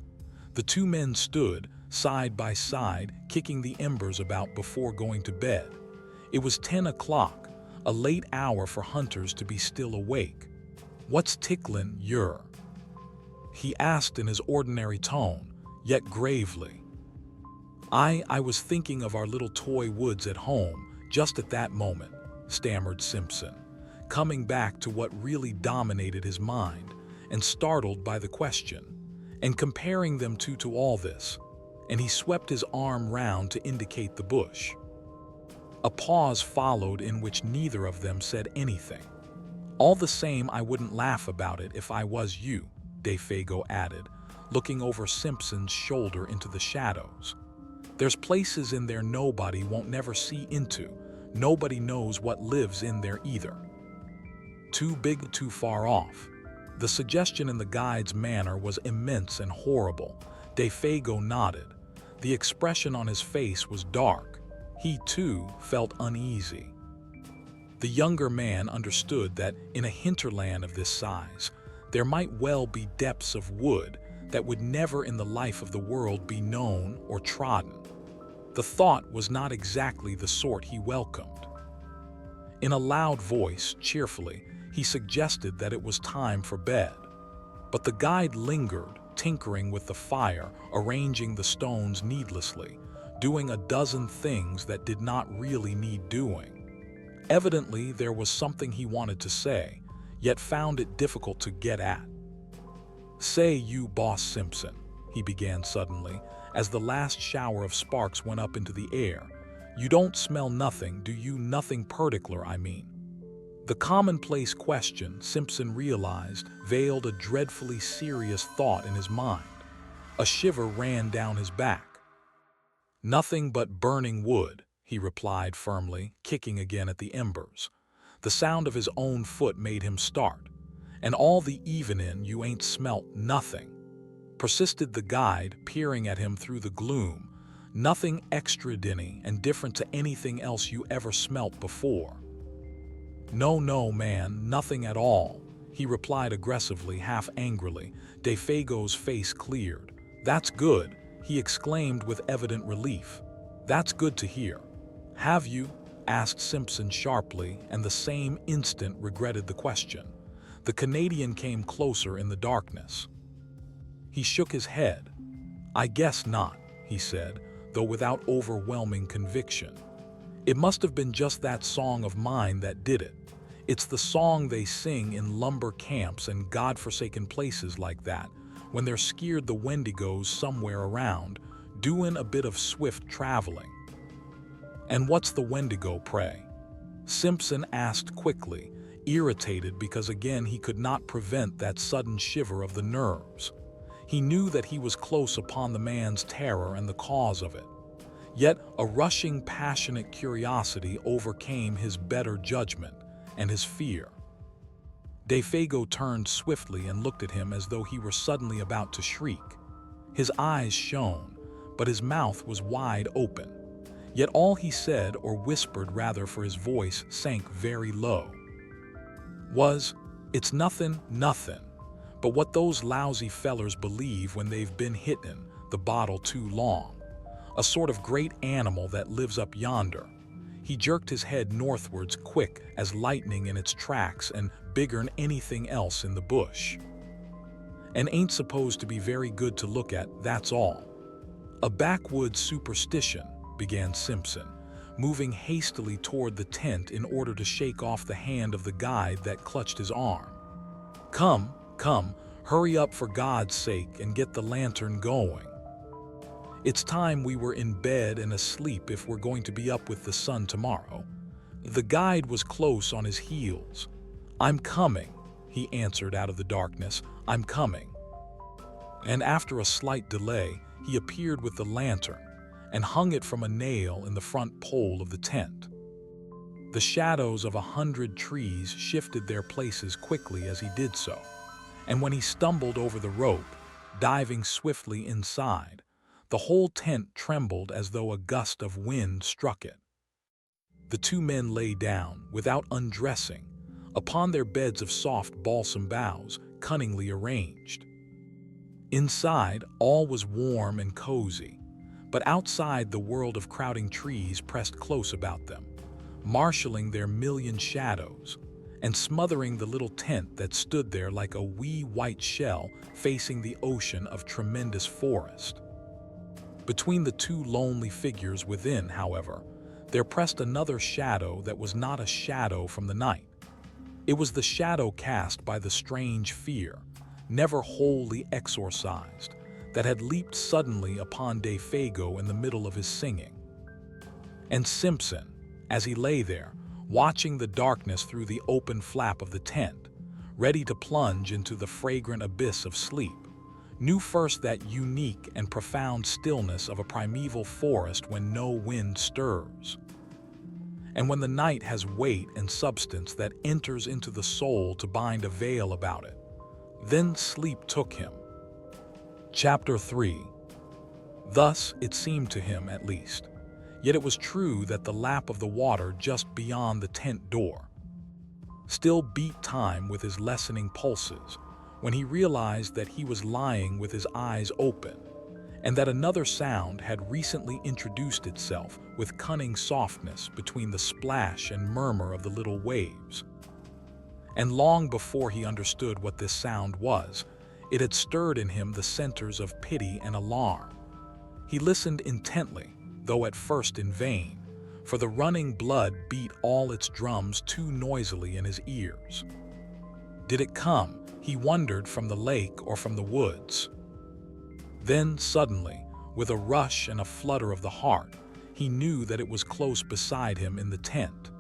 The two men stood, side by side, kicking the embers about before going to bed. It was 10 o'clock, a late hour for hunters to be still awake. "What's ticklin' yer?" he asked in his ordinary tone, yet gravely. I was thinking of our little toy woods at home just at that moment," stammered Simpson, coming back to what really dominated his mind and startled by the question, "and comparing them to all this," and he swept his arm round to indicate the bush. A pause followed in which neither of them said anything. "All the same, I wouldn't laugh about it if I was you," Defago added, looking over Simpson's shoulder into the shadows. "There's places in there nobody won't never see into. Nobody knows what lives in there either. Too big, too far off." The suggestion in the guide's manner was immense and horrible. Defago nodded. The expression on his face was dark. He, too, felt uneasy. The younger man understood that in a hinterland of this size, there might well be depths of wood that would never in the life of the world be known or trodden. The thought was not exactly the sort he welcomed. In a loud voice, cheerfully, he suggested that it was time for bed. But the guide lingered, tinkering with the fire, arranging the stones needlessly, doing a dozen things that did not really need doing. Evidently, there was something he wanted to say, yet found it difficult to get at. "Say, you Boss Simpson," he began suddenly, as the last shower of sparks went up into the air. "You don't smell nothing, do you? Nothing particular, I mean." The commonplace question, Simpson realized, veiled a dreadfully serious thought in his mind. A shiver ran down his back. "Nothing but burning wood," he replied firmly, kicking again at the embers. The sound of his own foot made him start. "And all the evenin' you ain't smelt nothing," persisted the guide, peering at him through the gloom. "Nothing extraordinary and different to anything else you ever smelt before." "No, no, man, nothing at all," he replied aggressively, half angrily. Defago's face cleared. "That's good," he exclaimed with evident relief. "That's good to hear." "Have you?" asked Simpson sharply, and the same instant regretted the question. The Canadian came closer in the darkness. He shook his head. "I guess not," he said, though without overwhelming conviction. "It must have been just that song of mine that did it. It's the song they sing in lumber camps and godforsaken places like that, when they're skeered the Wendigos somewhere around, doin' a bit of swift traveling." "And what's the Wendigo, pray?" Simpson asked quickly, irritated because again he could not prevent that sudden shiver of the nerves. He knew that he was close upon the man's terror and the cause of it. Yet a rushing, passionate curiosity overcame his better judgment and his fear. Defago turned swiftly and looked at him as though he were suddenly about to shriek. His eyes shone, but his mouth was wide open. Yet all he said, or whispered rather, for his voice sank very low, was, "It's nothing, but what those lousy fellers believe when they've been hittin' the bottle too long. a sort of great animal that lives up yonder. He jerked his head northwards, quick as lightning in its tracks and bigger'n anything else in the bush. And ain't supposed to be very good to look at, that's all. A backwoods superstition, began Simpson, moving hastily toward the tent in order to shake off the hand of the guide that clutched his arm. Come, hurry up for God's sake and get the lantern going. It's time we were in bed and asleep if we're going to be up with the sun tomorrow. The guide was close on his heels. I'm coming, he answered out of the darkness. I'm coming. And after a slight delay, he appeared with the lantern and hung it from a nail in the front pole of the tent. The shadows of 100 trees shifted their places quickly as he did so, and when he stumbled over the rope, diving swiftly inside, the whole tent trembled as though a gust of wind struck it. The two men lay down, without undressing, upon their beds of soft balsam boughs, cunningly arranged. Inside, all was warm and cozy, but outside the world of crowding trees pressed close about them, marshalling their million shadows, and smothering the little tent that stood there like a wee white shell facing the ocean of tremendous forest. Between the two lonely figures within, however, there pressed another shadow that was not a shadow from the night. It was the shadow cast by the strange fear, never wholly exorcised, that had leaped suddenly upon Defago in the middle of his singing. And Simpson, as he lay there, watching the darkness through the open flap of the tent, ready to plunge into the fragrant abyss of sleep, knew first that unique and profound stillness of a primeval forest when no wind stirs, and when the night has weight and substance that enters into the soul to bind a veil about it. Then sleep took him. Chapter 3. Thus it seemed to him, at least. Yet it was true that the lap of the water just beyond the tent door still beat time with his lessening pulses when he realized that he was lying with his eyes open, and that another sound had recently introduced itself with cunning softness between the splash and murmur of the little waves. And long before he understood what this sound was, it had stirred in him the centers of pity and alarm. He listened intently, though at first in vain, for the running blood beat all its drums too noisily in his ears. Did it come, he wondered, from the lake or from the woods? Then suddenly, with a rush and a flutter of the heart, he knew that it was close beside him in the tent.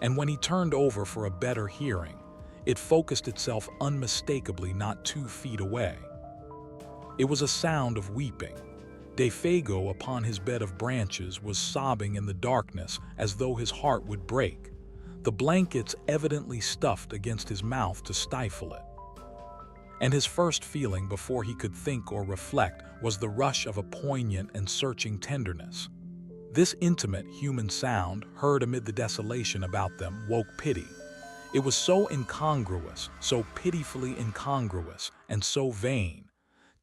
And when he turned over for a better hearing, it focused itself unmistakably not 2 feet away. It was a sound of weeping. Defago, upon his bed of branches, was sobbing in the darkness as though his heart would break, the blankets evidently stuffed against his mouth to stifle it. And his first feeling before he could think or reflect was the rush of a poignant and searching tenderness. This intimate human sound, heard amid the desolation about them, woke pity. It was so incongruous, so pitifully incongruous, and so vain.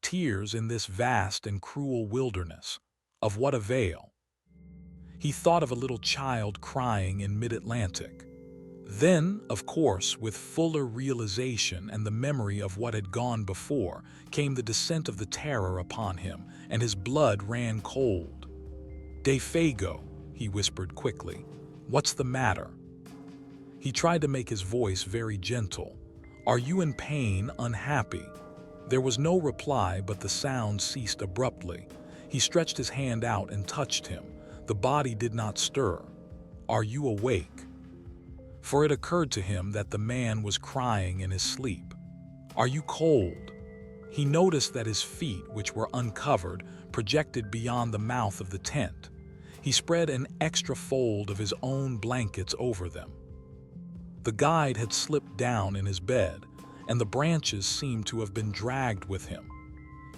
Tears in this vast and cruel wilderness. Of what avail? He thought of a little child crying in mid-Atlantic. Then, of course, with fuller realization and the memory of what had gone before, came the descent of the terror upon him, and his blood ran cold. "Defago," he whispered quickly, "what's the matter?" He tried to make his voice very gentle. "Are you in pain, unhappy?" There was no reply, but the sound ceased abruptly. He stretched his hand out and touched him. The body did not stir. "Are you awake?" For it occurred to him that the man was crying in his sleep. "Are you cold?" He noticed that his feet, which were uncovered, projected beyond the mouth of the tent. He spread an extra fold of his own blankets over them. The guide had slipped down in his bed, and the branches seemed to have been dragged with him.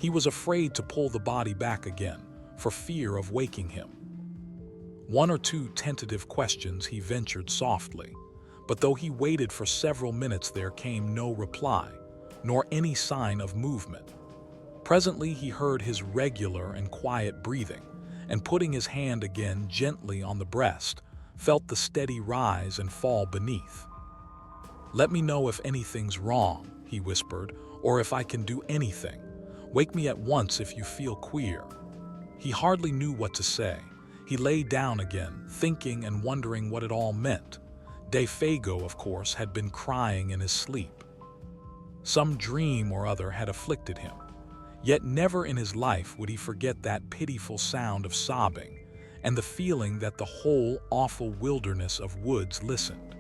He was afraid to pull the body back again, for fear of waking him. 1 or 2 tentative questions he ventured softly, but though he waited for several minutes there came no reply, nor any sign of movement. Presently he heard his regular and quiet breathing, and putting his hand again gently on the breast, felt the steady rise and fall beneath. "Let me know if anything's wrong," he whispered, "or if I can do anything. Wake me at once if you feel queer." He hardly knew what to say. He lay down again, thinking and wondering what it all meant. Fago, of course, had been crying in his sleep. Some dream or other had afflicted him. Yet never in his life would he forget that pitiful sound of sobbing and the feeling that the whole awful wilderness of woods listened.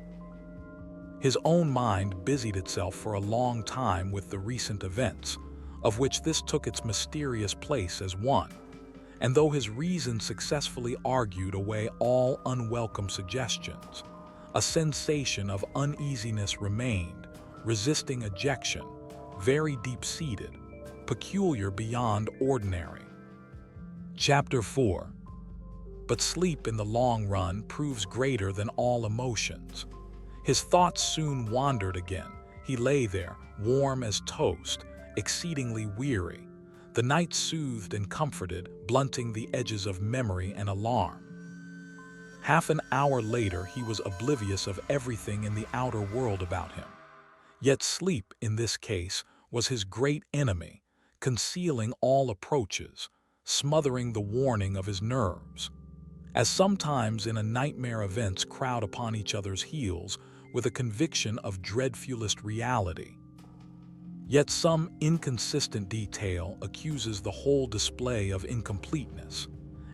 His own mind busied itself for a long time with the recent events, of which this took its mysterious place as one, and though his reason successfully argued away all unwelcome suggestions, a sensation of uneasiness remained, resisting ejection, very deep-seated, peculiar beyond ordinary. Chapter 4. But sleep in the long run proves greater than all emotions. His thoughts soon wandered again. He lay there, warm as toast, exceedingly weary. The night soothed and comforted, blunting the edges of memory and alarm. Half an hour later, he was oblivious of everything in the outer world about him. Yet sleep, in this case, was his great enemy, concealing all approaches, smothering the warning of his nerves. As sometimes in a nightmare events crowd upon each other's heels with a conviction of dreadfulest reality. Yet some inconsistent detail accuses the whole display of incompleteness,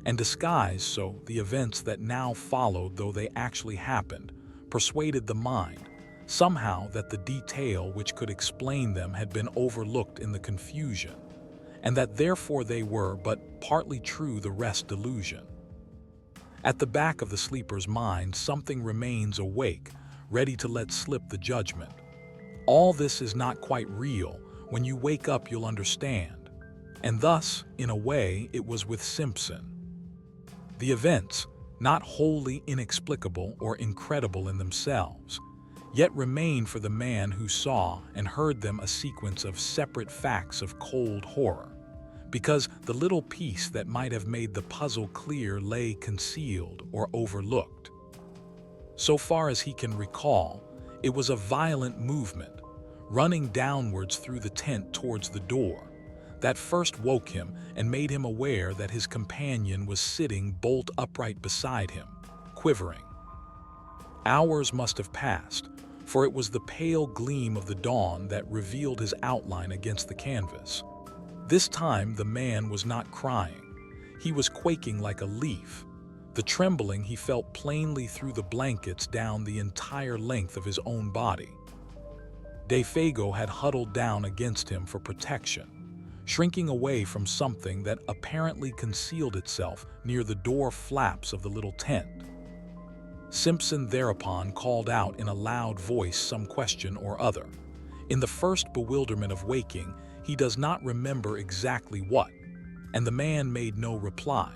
and disguised so the events that now followed, though they actually happened, persuaded the mind, somehow, that the detail which could explain them had been overlooked in the confusion, and that therefore they were but partly true, the rest delusion. At the back of the sleeper's mind something remains awake, ready to let slip the judgment. All this is not quite real. When you wake up you'll understand. And thus, in a way, it was with Simpson. The events, not wholly inexplicable or incredible in themselves, yet remain for the man who saw and heard them a sequence of separate facts of cold horror, because the little piece that might have made the puzzle clear lay concealed or overlooked. So far as he can recall, it was a violent movement, running downwards through the tent towards the door, that first woke him and made him aware that his companion was sitting bolt upright beside him, quivering. Hours must have passed, for it was the pale gleam of the dawn that revealed his outline against the canvas. This time the man was not crying. He was quaking like a leaf. The trembling he felt plainly through the blankets down the entire length of his own body. Fago had huddled down against him for protection, shrinking away from something that apparently concealed itself near the door flaps of the little tent. Simpson thereupon called out in a loud voice some question or other. In the first bewilderment of waking, he does not remember exactly what, and the man made no reply.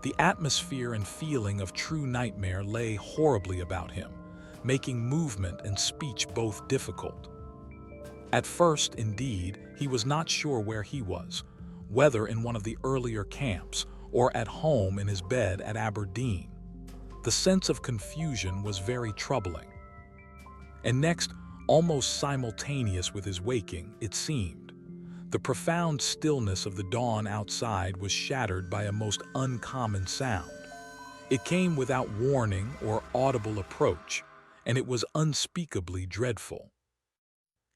The atmosphere and feeling of true nightmare lay horribly about him, making movement and speech both difficult. At first, indeed, he was not sure where he was, whether in one of the earlier camps or at home in his bed at Aberdeen. The sense of confusion was very troubling. And next, almost simultaneous with his waking, it seemed, the profound stillness of the dawn outside was shattered by a most uncommon sound. It came without warning or audible approach, and it was unspeakably dreadful.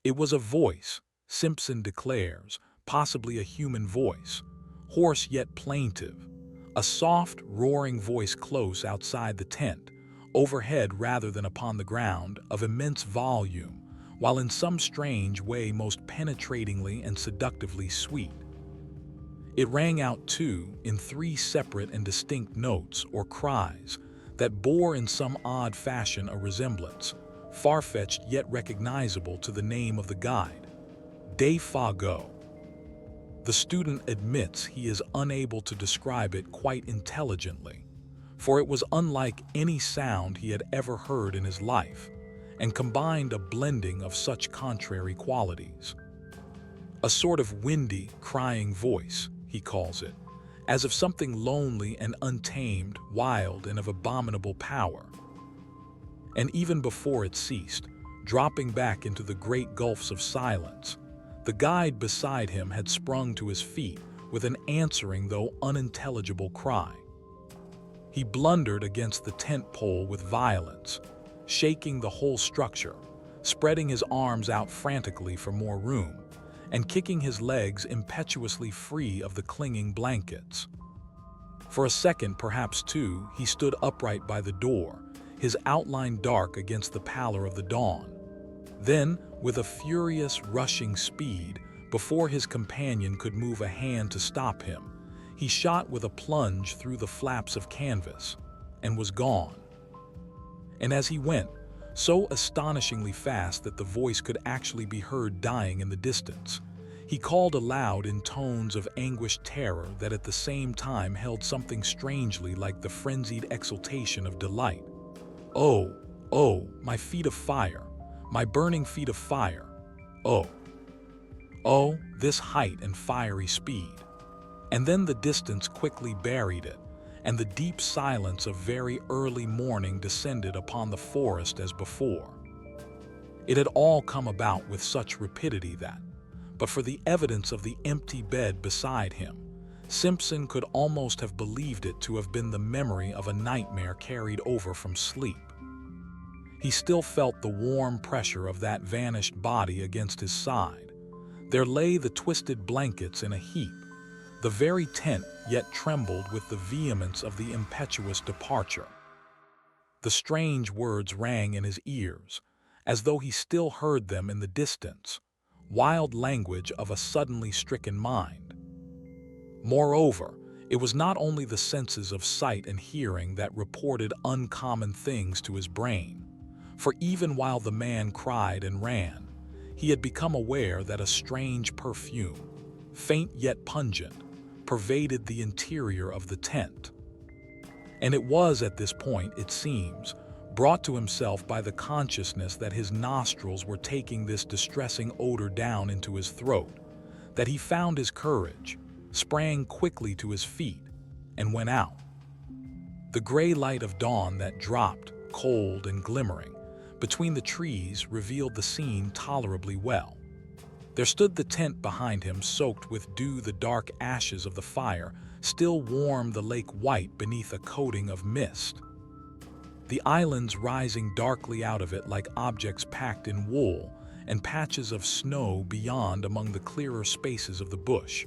It was a voice, Simpson declares, possibly a human voice, hoarse yet plaintive, a soft, roaring voice close outside the tent, overhead rather than upon the ground, of immense volume, while in some strange way most penetratingly and seductively sweet. It rang out, too, in 3 separate and distinct notes or cries that bore in some odd fashion a resemblance, far-fetched yet recognizable, to the name of the guide, Fago. The student admits he is unable to describe it quite intelligently, for it was unlike any sound he had ever heard in his life, and combined a blending of such contrary qualities. A sort of windy, crying voice, he calls it, as of something lonely and untamed, wild and of abominable power. And even before it ceased, dropping back into the great gulfs of silence, the guide beside him had sprung to his feet with an answering though unintelligible cry. He blundered against the tent pole with violence, shaking the whole structure, spreading his arms out frantically for more room, and kicking his legs impetuously free of the clinging blankets. For a second, perhaps two, he stood upright by the door, his outline dark against the pallor of the dawn. Then, with a furious, rushing speed, before his companion could move a hand to stop him, he shot with a plunge through the flaps of canvas, and was gone. And as he went, so astonishingly fast that the voice could actually be heard dying in the distance, he called aloud in tones of anguished terror that at the same time held something strangely like the frenzied exultation of delight. "Oh, oh, my feet of fire, my burning feet of fire! Oh, oh, this height and fiery speed!" And then the distance quickly buried it, and the deep silence of very early morning descended upon the forest as before. It had all come about with such rapidity that, but for the evidence of the empty bed beside him, Simpson could almost have believed it to have been the memory of a nightmare carried over from sleep. He still felt the warm pressure of that vanished body against his side. There lay the twisted blankets in a heap. The very tent yet trembled with the vehemence of the impetuous departure. The strange words rang in his ears, as though he still heard them in the distance, wild language of a suddenly stricken mind. Moreover, it was not only the senses of sight and hearing that reported uncommon things to his brain, for even while the man cried and ran, he had become aware that a strange perfume, faint yet pungent, pervaded the interior of the tent. And it was at this point, it seems, brought to himself by the consciousness that his nostrils were taking this distressing odor down into his throat, that he found his courage, sprang quickly to his feet, and went out. The gray light of dawn that dropped, cold and glimmering, between the trees revealed the scene tolerably well. There stood the tent behind him, soaked with dew. The dark ashes of the fire still warmed the lake white beneath a coating of mist. The islands rising darkly out of it like objects packed in wool, and patches of snow beyond among the clearer spaces of the bush,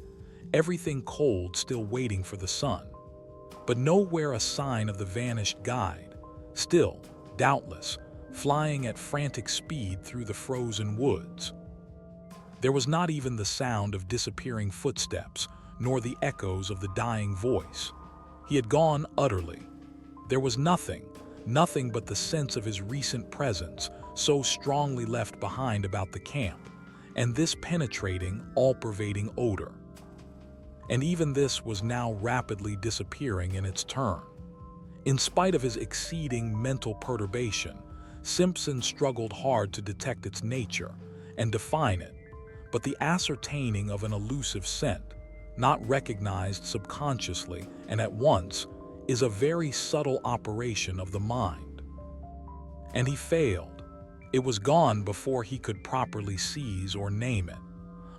everything cold, still waiting for the sun. But nowhere a sign of the vanished guide, still, doubtless, flying at frantic speed through the frozen woods. There was not even the sound of disappearing footsteps, nor the echoes of the dying voice. He had gone utterly. There was nothing but the sense of his recent presence, so strongly left behind about the camp, and this penetrating, all-pervading odor. And even this was now rapidly disappearing in its turn. In spite of his exceeding mental perturbation, Simpson struggled hard to detect its nature and define it, but the ascertaining of an elusive scent, not recognized subconsciously and at once, is a very subtle operation of the mind. And he failed. It was gone before he could properly seize or name it.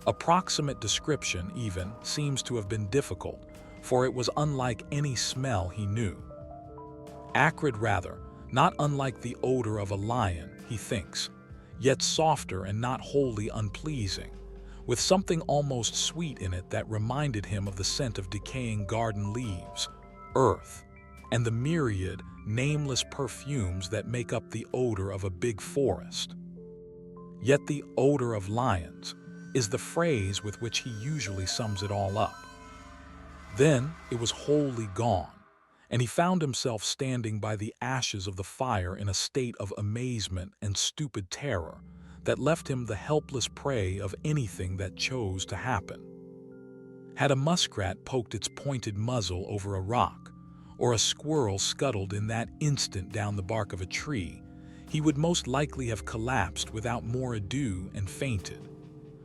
Approximate description, even, seems to have been difficult, for it was unlike any smell he knew. Acrid rather, not unlike the odor of a lion, he thinks, yet softer and not wholly unpleasing, with something almost sweet in it that reminded him of the scent of decaying garden leaves, earth, and the myriad, nameless perfumes that make up the odor of a big forest. Yet the odor of lions is the phrase with which he usually sums it all up. Then it was wholly gone, and he found himself standing by the ashes of the fire in a state of amazement and stupid terror that left him the helpless prey of anything that chose to happen. Had a muskrat poked its pointed muzzle over a rock, or a squirrel scuttled in that instant down the bark of a tree, he would most likely have collapsed without more ado and fainted.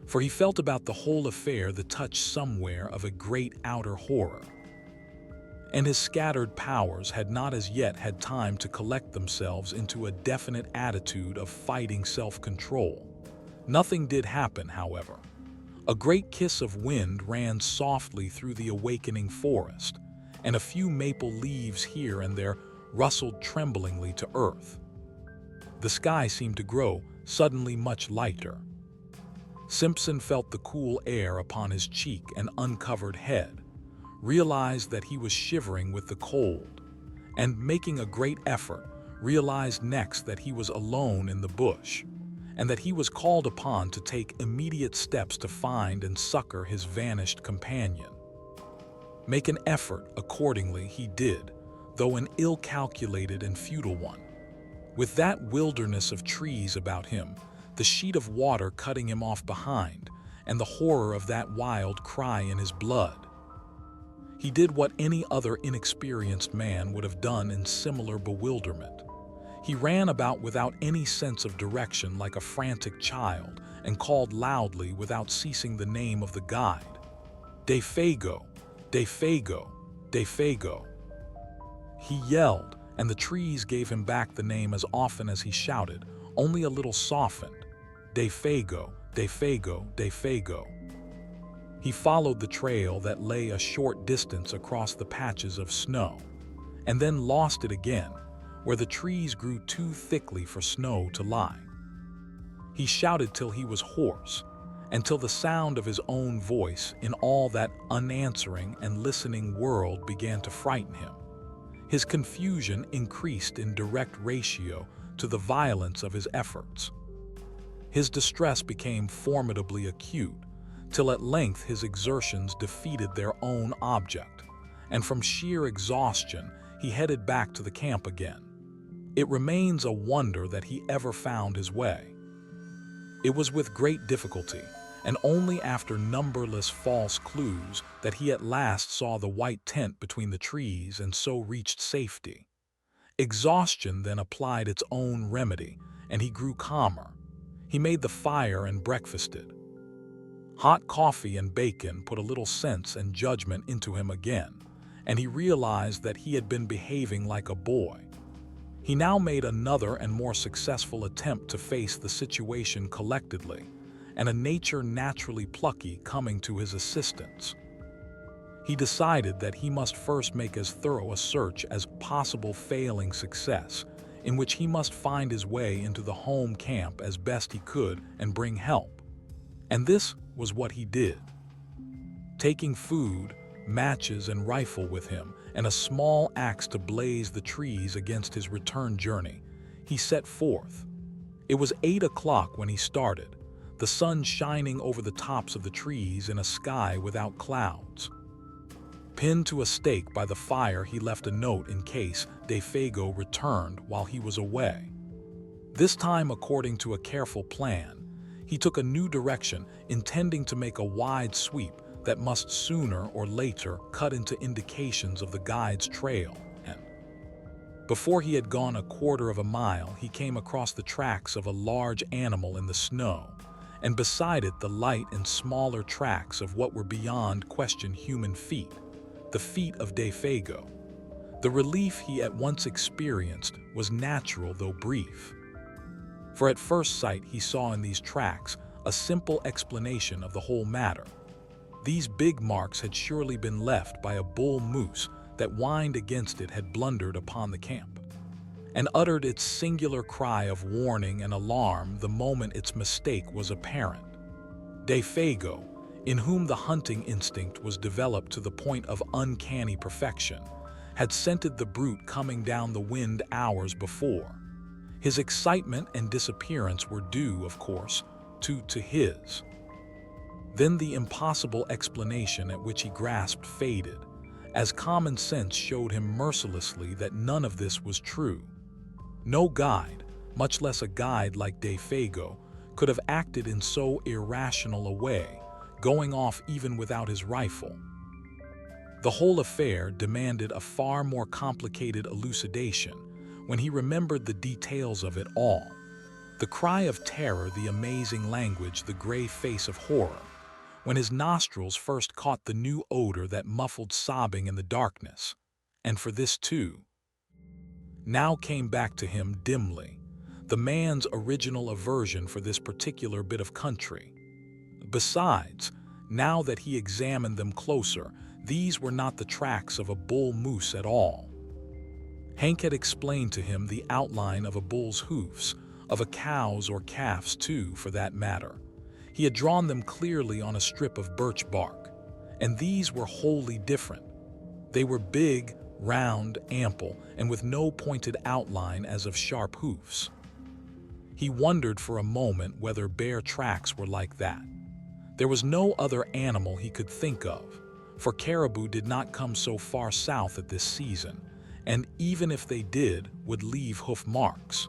For he felt about the whole affair the touch somewhere of a great outer horror. and his scattered powers had not as yet had time to collect themselves into a definite attitude of fighting self-control. Nothing did happen, however. A great kiss of wind ran softly through the awakening forest, and a few maple leaves here and there rustled tremblingly to earth. The sky seemed to grow suddenly much lighter. Simpson felt the cool air upon his cheek and uncovered head, realized that he was shivering with the cold, and, making a great effort, realized next that he was alone in the bush, and that he was called upon to take immediate steps to find and succor his vanished companion. Make an effort, accordingly, he did, though an ill-calculated and futile one. With that wilderness of trees about him, the sheet of water cutting him off behind, and the horror of that wild cry in his blood, he did what any other inexperienced man would have done in similar bewilderment. He ran about without any sense of direction like a frantic child, and called loudly without ceasing the name of the guide. "Defago! Defago! Defago!" He yelled, and the trees gave him back the name as often as he shouted, only a little softened. "Defago! Defago! Defago!" He followed the trail that lay a short distance across the patches of snow, and then lost it again, where the trees grew too thickly for snow to lie. He shouted till he was hoarse, and till the sound of his own voice in all that unanswering and listening world began to frighten him. His confusion increased in direct ratio to the violence of his efforts. His distress became formidably acute, till at length his exertions defeated their own object, and from sheer exhaustion he headed back to the camp again. It remains a wonder that he ever found his way. It was with great difficulty, and only after numberless false clues, that he at last saw the white tent between the trees and so reached safety. Exhaustion then applied its own remedy, and he grew calmer. He made the fire and breakfasted. Hot coffee and bacon put a little sense and judgment into him again, and he realized that he had been behaving like a boy. He now made another and more successful attempt to face the situation collectedly, and a nature naturally plucky coming to his assistance. He decided that he must first make as thorough a search as possible, failing success, in which he must find his way into the home camp as best he could and bring help. And this was what he did. Taking food, matches and rifle with him, and a small axe to blaze the trees against his return journey, he set forth. It was 8 o'clock when he started, the sun shining over the tops of the trees in a sky without clouds. Pinned to a stake by the fire, he left a note in case Defago returned while he was away. This time, according to a careful plan, he took a new direction, intending to make a wide sweep that must sooner or later cut into indications of the guide's trail, and before he had gone a quarter of a mile, he came across the tracks of a large animal in the snow, and beside it the light and smaller tracks of what were beyond question human feet, the feet of Defago. The relief he at once experienced was natural though brief. For at first sight he saw in these tracks a simple explanation of the whole matter. These big marks had surely been left by a bull moose that whined against it had blundered upon the camp, and uttered its singular cry of warning and alarm the moment its mistake was apparent. Defago, in whom the hunting instinct was developed to the point of uncanny perfection, had scented the brute coming down the wind hours before. His excitement and disappearance were due, of course, to his. Then the impossible explanation at which he grasped faded, as common sense showed him mercilessly that none of this was true. No guide, much less a guide like Defago, could have acted in so irrational a way, going off even without his rifle. The whole affair demanded a far more complicated elucidation when he remembered the details of it all. The cry of terror, the amazing language, the gray face of horror, when his nostrils first caught the new odor that muffled sobbing in the darkness, and for this too, now came back to him dimly, the man's original aversion for this particular bit of country. Besides, now that he examined them closer, these were not the tracks of a bull moose at all. Hank had explained to him the outline of a bull's hoofs, of a cow's or calf's too, for that matter. He had drawn them clearly on a strip of birch bark, and these were wholly different. They were big, round, ample, and with no pointed outline as of sharp hoofs. He wondered for a moment whether bear tracks were like that. There was no other animal he could think of, for caribou did not come so far south at this season, and even if they did, would leave hoof marks.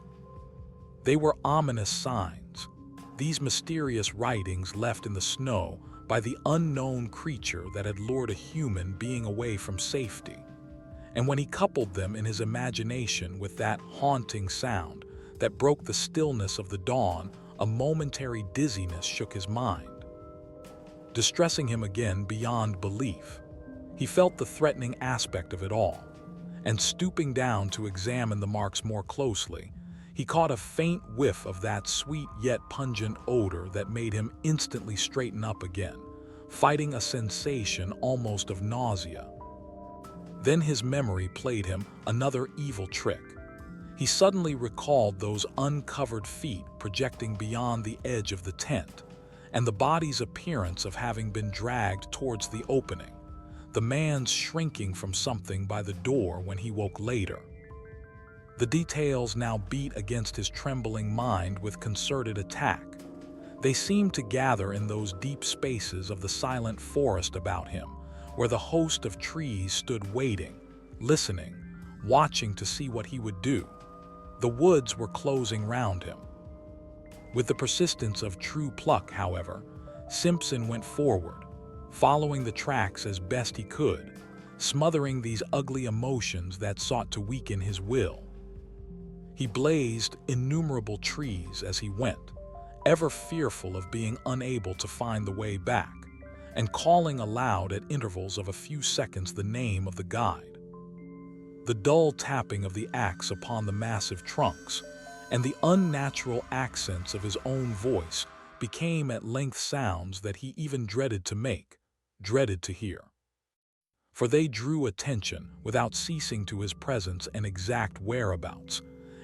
They were ominous signs, these mysterious writings left in the snow by the unknown creature that had lured a human being away from safety. And when he coupled them in his imagination with that haunting sound that broke the stillness of the dawn, a momentary dizziness shook his mind, distressing him again beyond belief. He felt the threatening aspect of it all, and stooping down to examine the marks more closely, he caught a faint whiff of that sweet yet pungent odor that made him instantly straighten up again, fighting a sensation almost of nausea. Then his memory played him another evil trick. He suddenly recalled those uncovered feet projecting beyond the edge of the tent, and the body's appearance of having been dragged towards the opening, the man's shrinking from something by the door when he woke later. The details now beat against his trembling mind with concerted attack. They seemed to gather in those deep spaces of the silent forest about him, where the host of trees stood waiting, listening, watching to see what he would do. The woods were closing round him. With the persistence of true pluck, however, Simpson went forward, following the tracks as best he could, smothering these ugly emotions that sought to weaken his will. He blazed innumerable trees as he went, ever fearful of being unable to find the way back, and calling aloud at intervals of a few seconds the name of the guide. The dull tapping of the axe upon the massive trunks, and the unnatural accents of his own voice became at length sounds that he even dreaded to make, dreaded to hear. For they drew attention without ceasing to his presence and exact whereabouts,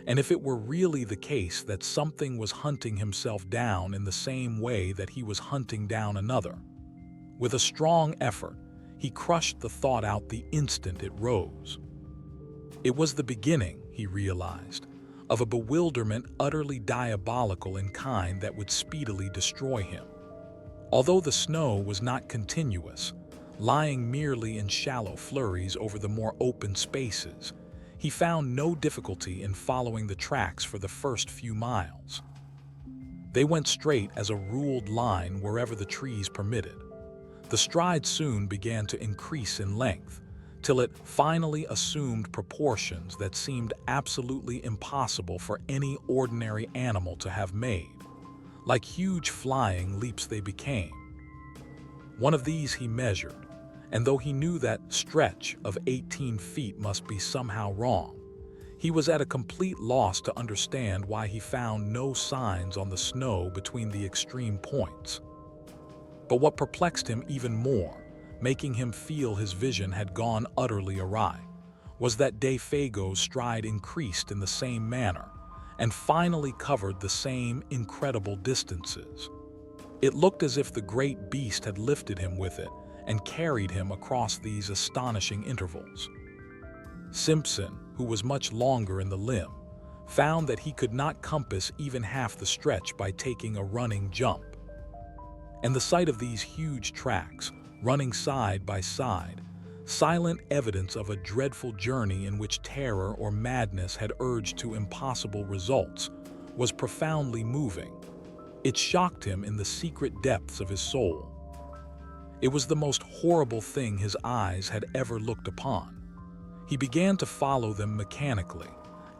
and if it were really the case that something was hunting himself down in the same way that he was hunting down another, with a strong effort, he crushed the thought out the instant it rose. It was the beginning, he realized, of a bewilderment utterly diabolical in kind that would speedily destroy him. Although the snow was not continuous, lying merely in shallow flurries over the more open spaces, he found no difficulty in following the tracks for the first few miles. They went straight as a ruled line wherever the trees permitted. The stride soon began to increase in length, till it finally assumed proportions that seemed absolutely impossible for any ordinary animal to have made. Like huge flying leaps they became. One of these he measured, and though he knew that stretch of 18 feet must be somehow wrong, he was at a complete loss to understand why he found no signs on the snow between the extreme points. But what perplexed him even more, making him feel his vision had gone utterly awry, was that Defago's stride increased in the same manner and finally covered the same incredible distances. It looked as if the great beast had lifted him with it and carried him across these astonishing intervals. Simpson, who was much longer in the limb, found that he could not compass even half the stretch by taking a running jump. And the sight of these huge tracks, running side by side, silent evidence of a dreadful journey in which terror or madness had urged to impossible results, was profoundly moving. It shocked him in the secret depths of his soul. It was the most horrible thing his eyes had ever looked upon. He began to follow them mechanically,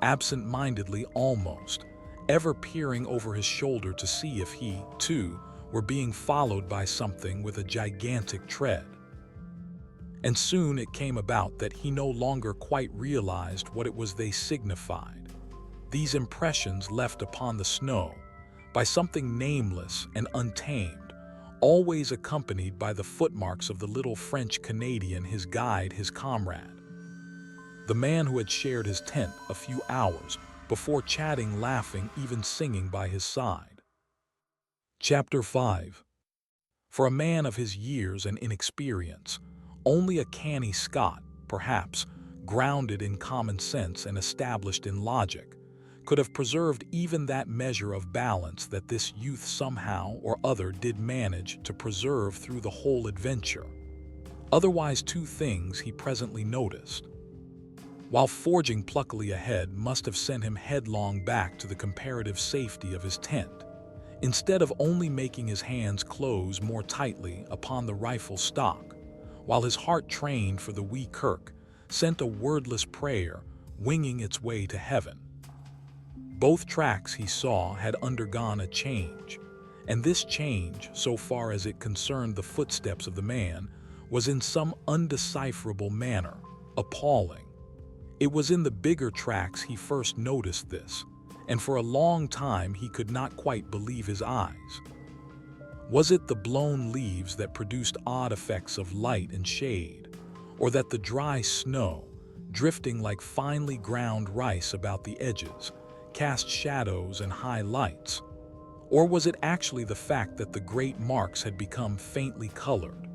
absent-mindedly almost, ever peering over his shoulder to see if he, too, were being followed by something with a gigantic tread. And soon it came about that he no longer quite realized what it was they signified. These impressions left upon the snow by something nameless and untamed, always accompanied by the footmarks of the little French-Canadian, his guide, his comrade. The man who had shared his tent a few hours before, chatting, laughing, even singing by his side. Chapter 5. For a man of his years and inexperience, only a canny Scot, perhaps, grounded in common sense and established in logic, could have preserved even that measure of balance that this youth somehow or other did manage to preserve through the whole adventure. Otherwise, two things he presently noticed, while forging pluckily ahead, must have sent him headlong back to the comparative safety of his tent, instead of only making his hands close more tightly upon the rifle stock, while his heart, trained for the wee kirk, sent a wordless prayer winging its way to heaven. Both tracks, he saw, had undergone a change, and this change, so far as it concerned the footsteps of the man, was in some undecipherable manner appalling. It was in the bigger tracks he first noticed this, and for a long time he could not quite believe his eyes. Was it the blown leaves that produced odd effects of light and shade, or that the dry snow, drifting like finely ground rice about the edges, cast shadows and high lights? Or was it actually the fact that the great marks had become faintly colored?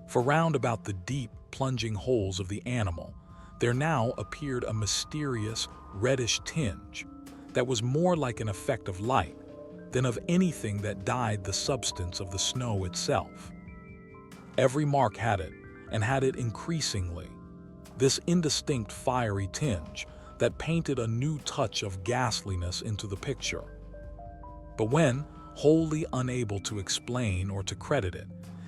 For round about the deep, plunging holes of the animal, there now appeared a mysterious, reddish tinge that was more like an effect of light than of anything that dyed the substance of the snow itself. Every mark had it, and had it increasingly, this indistinct fiery tinge that painted a new touch of ghastliness into the picture. But when, wholly unable to explain or to credit it,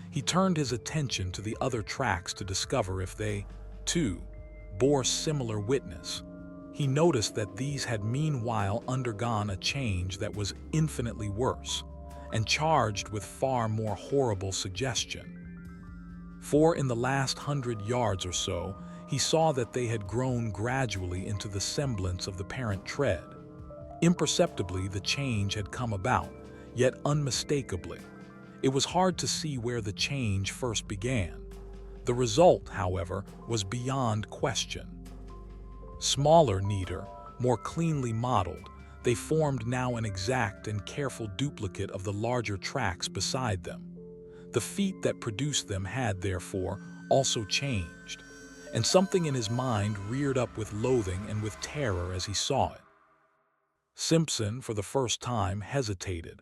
he turned his attention to the other tracks to discover if they, too, bore similar witness, he noticed that these had meanwhile undergone a change that was infinitely worse, and charged with far more horrible suggestion. For in the last 100 yards or so, he saw that they had grown gradually into the semblance of the parent tread. Imperceptibly the change had come about, yet unmistakably. It was hard to see where the change first began. The result, however, was beyond question. Smaller, neater, more cleanly modeled, they formed now an exact and careful duplicate of the larger tracks beside them. The feet that produced them had, therefore, also changed, and something in his mind reared up with loathing and with terror as he saw it. Simpson, for the first time, hesitated.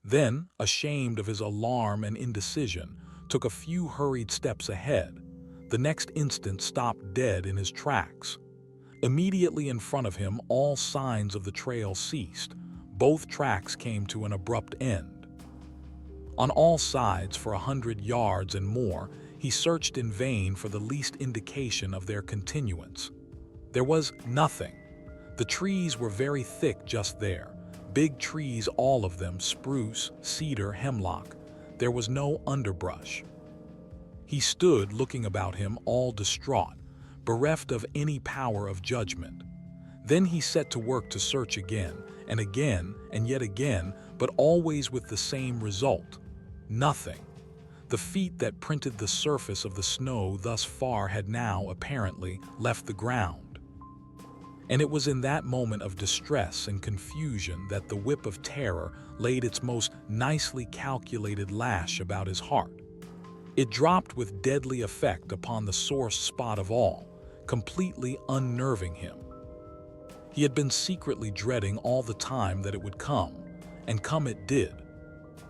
Then, ashamed of his alarm and indecision, took a few hurried steps ahead. The next instant stopped dead in his tracks. Immediately in front of him, all signs of the trail ceased. Both tracks came to an abrupt end. On all sides, for 100 yards and more, he searched in vain for the least indication of their continuance. There was nothing. The trees were very thick just there. Big trees, all of them, spruce, cedar, hemlock. There was no underbrush. He stood looking about him, all distraught, bereft of any power of judgment. Then he set to work to search again, and yet again, but always with the same result. Nothing. The feet that printed the surface of the snow thus far had now, apparently, left the ground. And it was in that moment of distress and confusion that the whip of terror laid its most nicely calculated lash about his heart. It dropped with deadly effect upon the sore spot of all, completely unnerving him. He had been secretly dreading all the time that it would come, and come it did.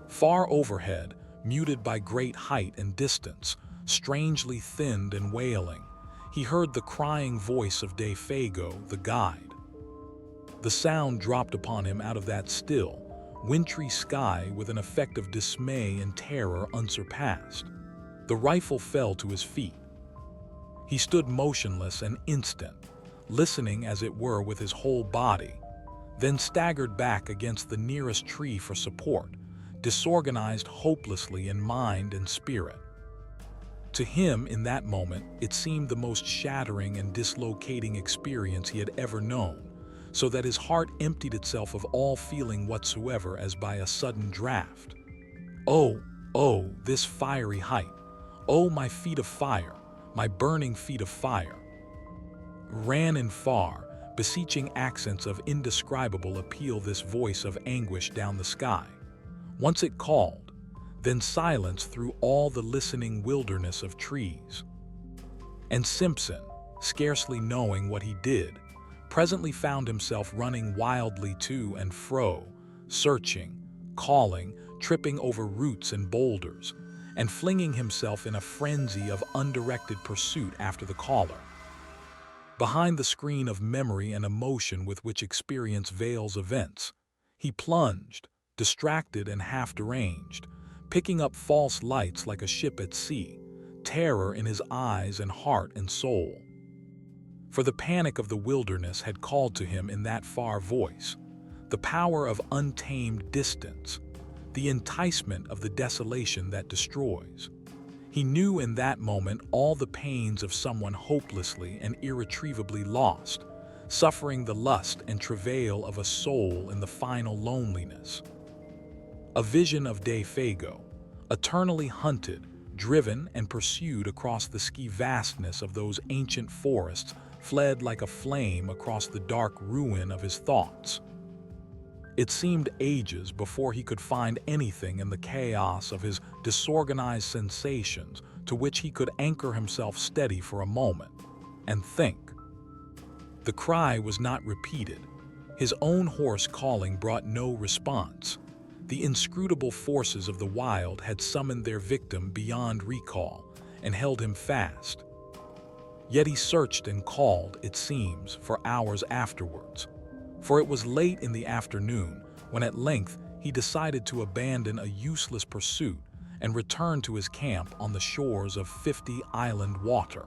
Far overhead, muted by great height and distance, strangely thinned and wailing, he heard the crying voice of De Fago, the guide. The sound dropped upon him out of that still, wintry sky with an effect of dismay and terror unsurpassed. The rifle fell to his feet. He stood motionless an instant, listening as it were with his whole body, then staggered back against the nearest tree for support, disorganized hopelessly in mind and spirit. To him, in that moment, it seemed the most shattering and dislocating experience he had ever known, so that his heart emptied itself of all feeling whatsoever as by a sudden draught. Oh, oh, this fiery height! Oh, my feet of fire, my burning feet of fire! Ran in far, beseeching accents of indescribable appeal this voice of anguish down the sky. Once it called, then silence through all the listening wilderness of trees. And Simpson, scarcely knowing what he did, presently found himself running wildly to and fro, searching, calling, tripping over roots and boulders, and flinging himself in a frenzy of undirected pursuit after the caller. Behind the screen of memory and emotion with which experience veils events, he plunged, distracted and half-deranged, picking up false lights like a ship at sea, terror in his eyes and heart and soul. For the panic of the wilderness had called to him in that far voice, the power of untamed distance, the enticement of the desolation that destroys. He knew in that moment all the pains of someone hopelessly and irretrievably lost, suffering the lust and travail of a soul in the final loneliness. A vision of Fago, eternally hunted, driven and pursued across the ski vastness of those ancient forests, fled like a flame across the dark ruin of his thoughts. It seemed ages before he could find anything in the chaos of his disorganized sensations to which he could anchor himself steady for a moment and think. The cry was not repeated. His own hoarse calling brought no response. The inscrutable forces of the wild had summoned their victim beyond recall and held him fast. Yet he searched and called, it seems, for hours afterwards. For it was late in the afternoon when at length he decided to abandon a useless pursuit and return to his camp on the shores of 50 Island Water.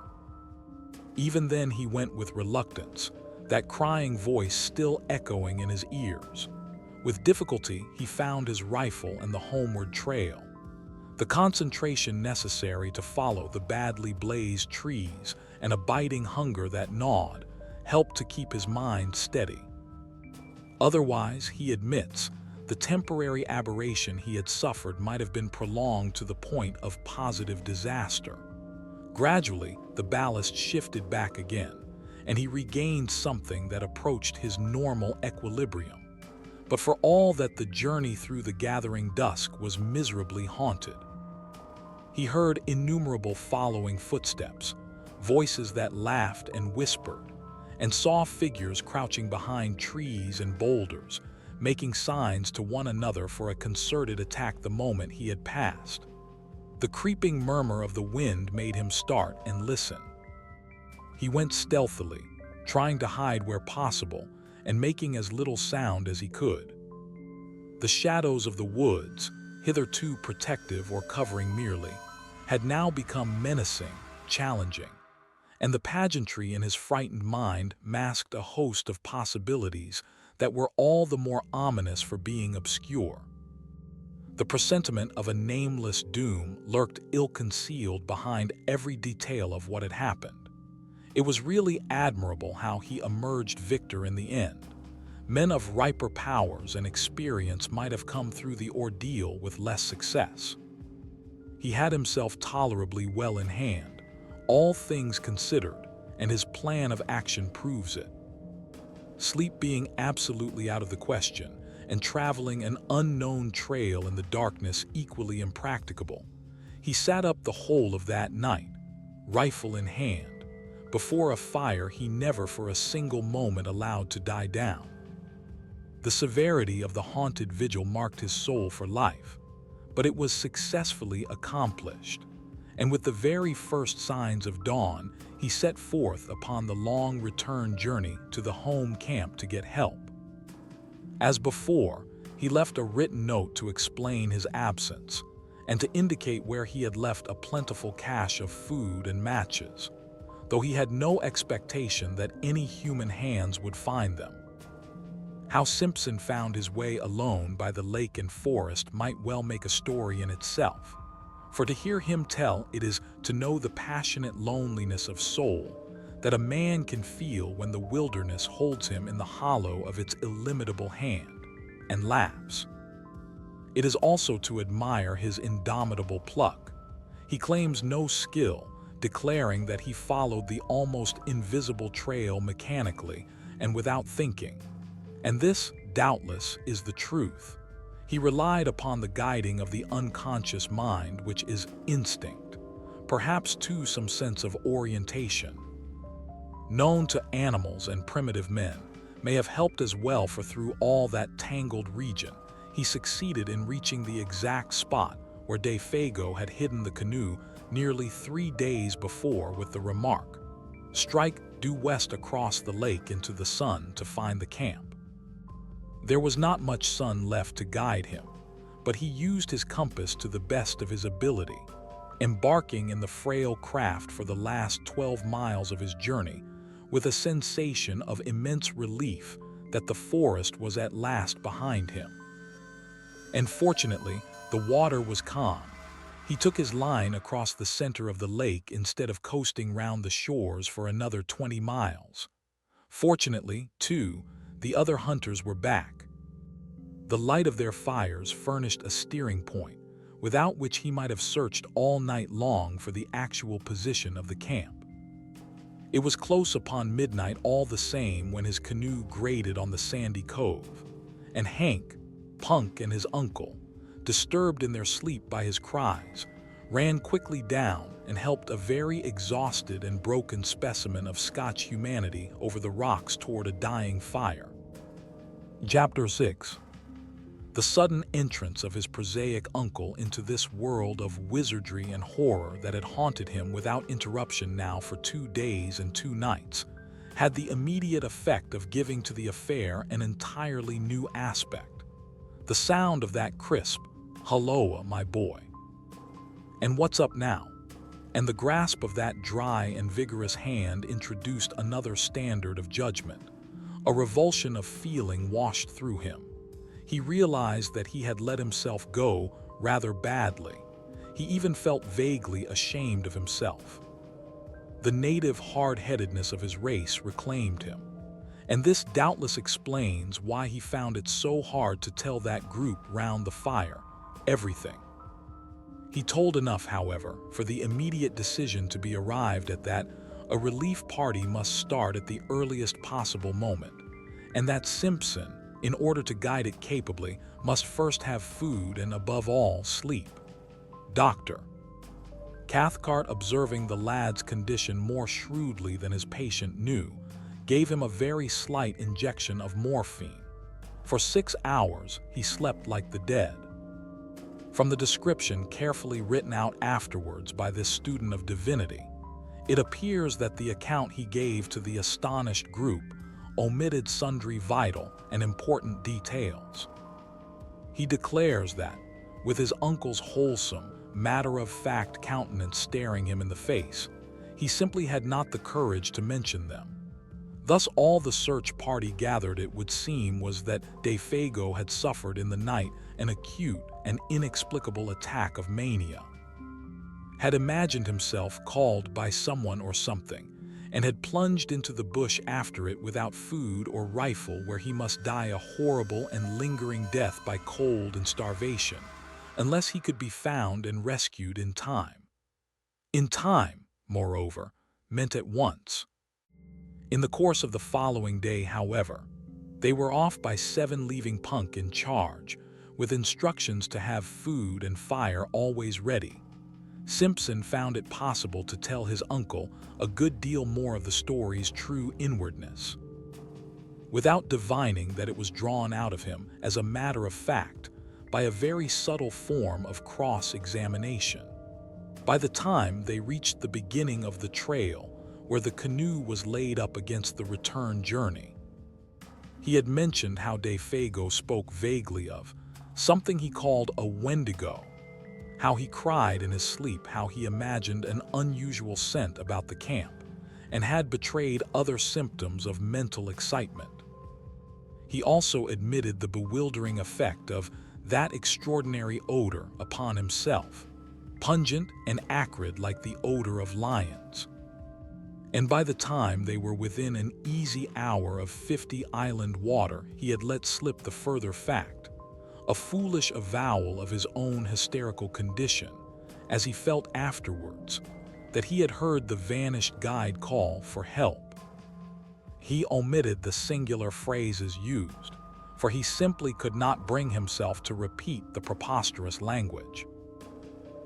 Even then he went with reluctance, that crying voice still echoing in his ears. With difficulty he found his rifle and the homeward trail. The concentration necessary to follow the badly blazed trees and a biting hunger that gnawed helped to keep his mind steady. Otherwise, he admits, the temporary aberration he had suffered might have been prolonged to the point of positive disaster. Gradually, the ballast shifted back again, and he regained something that approached his normal equilibrium. But for all that, the journey through the gathering dusk was miserably haunted. He heard innumerable following footsteps, voices that laughed and whispered, and saw figures crouching behind trees and boulders, making signs to one another for a concerted attack the moment he had passed. The creeping murmur of the wind made him start and listen. He went stealthily, trying to hide where possible and making as little sound as he could. The shadows of the woods, hitherto protective or covering merely, had now become menacing, challenging, and the pageantry in his frightened mind masked a host of possibilities that were all the more ominous for being obscure. The presentiment of a nameless doom lurked ill-concealed behind every detail of what had happened. It was really admirable how he emerged victor in the end. Men of riper powers and experience might have come through the ordeal with less success. He had himself tolerably well in hand, all things considered, and his plan of action proves it. Sleep being absolutely out of the question, and traveling an unknown trail in the darkness equally impracticable, he sat up the whole of that night, rifle in hand, before a fire he never for a single moment allowed to die down. The severity of the haunted vigil marked his soul for life, but it was successfully accomplished, and with the very first signs of dawn, he set forth upon the long return journey to the home camp to get help. As before, he left a written note to explain his absence and to indicate where he had left a plentiful cache of food and matches, though he had no expectation that any human hands would find them. How Simpson found his way alone by the lake and forest might well make a story in itself, For to hear him tell it is to know the passionate loneliness of soul that a man can feel when the wilderness holds him in the hollow of its illimitable hand, and laughs. It is also to admire his indomitable pluck. He claims no skill, declaring that he followed the almost invisible trail mechanically and without thinking. And this, doubtless, is the truth. He relied upon the guiding of the unconscious mind, which is instinct, perhaps too some sense of orientation. Known to animals and primitive men, may have helped as well, for through all that tangled region, he succeeded in reaching the exact spot where Defago had hidden the canoe nearly 3 days before with the remark, "Strike due west across the lake into the sun to find the camp." There was not much sun left to guide him, but he used his compass to the best of his ability, embarking in the frail craft for the last 12 miles of his journey with a sensation of immense relief that the forest was at last behind him. And fortunately, the water was calm. He took his line across the center of the lake instead of coasting round the shores for another 20 miles. Fortunately, too, the other hunters were back. The light of their fires furnished a steering point, without which he might have searched all night long for the actual position of the camp. It was close upon midnight all the same when his canoe grated on the sandy cove, and Hank, Punk, and his uncle, disturbed in their sleep by his cries, ran quickly down and helped a very exhausted and broken specimen of Scotch humanity over the rocks toward a dying fire. Chapter 6. The sudden entrance of his prosaic uncle into this world of wizardry and horror that had haunted him without interruption now for 2 days and 2 nights had the immediate effect of giving to the affair an entirely new aspect. The sound of that crisp, "Halloa, my boy," and "What's up now?" and the grasp of that dry and vigorous hand introduced another standard of judgment. A revulsion of feeling washed through him. He realized that he had let himself go rather badly. He even felt vaguely ashamed of himself. The native hard-headedness of his race reclaimed him. And this doubtless explains why he found it so hard to tell that group round the fire everything. He told enough, however, for the immediate decision to be arrived at that a relief party must start at the earliest possible moment, and that Simpson, in order to guide it capably, must first have food and, above all, sleep. Doctor Cathcart, observing the lad's condition more shrewdly than his patient knew, gave him a very slight injection of morphine. For 6 hours he slept like the dead. From the description carefully written out afterwards by this student of divinity, it appears that the account he gave to the astonished group omitted sundry vital and important details. He declares that, with his uncle's wholesome, matter-of-fact countenance staring him in the face, he simply had not the courage to mention them. Thus all the search party gathered, it would seem, was that Defago had suffered in the night an acute and inexplicable attack of mania, had imagined himself called by someone or something, and had plunged into the bush after it without food or rifle, where he must die a horrible and lingering death by cold and starvation, unless he could be found and rescued in time. In time, moreover, meant at once. In the course of the following day, however, they were off by 7, leaving Punk in charge, with instructions to have food and fire always ready. Simpson found it possible to tell his uncle a good deal more of the story's true inwardness, without divining that it was drawn out of him, as a matter of fact, by a very subtle form of cross-examination. By the time they reached the beginning of the trail, where the canoe was laid up against the return journey, he had mentioned how Defago spoke vaguely of something he called a Wendigo, how he cried in his sleep, how he imagined an unusual scent about the camp, and had betrayed other symptoms of mental excitement. He also admitted the bewildering effect of that extraordinary odor upon himself, pungent and acrid like the odor of lions. And by the time they were within an easy hour of 50 Island Water, he had let slip the further fact, a foolish avowal of his own hysterical condition, as he felt afterwards, that he had heard the vanished guide call for help. He omitted the singular phrases used, for he simply could not bring himself to repeat the preposterous language.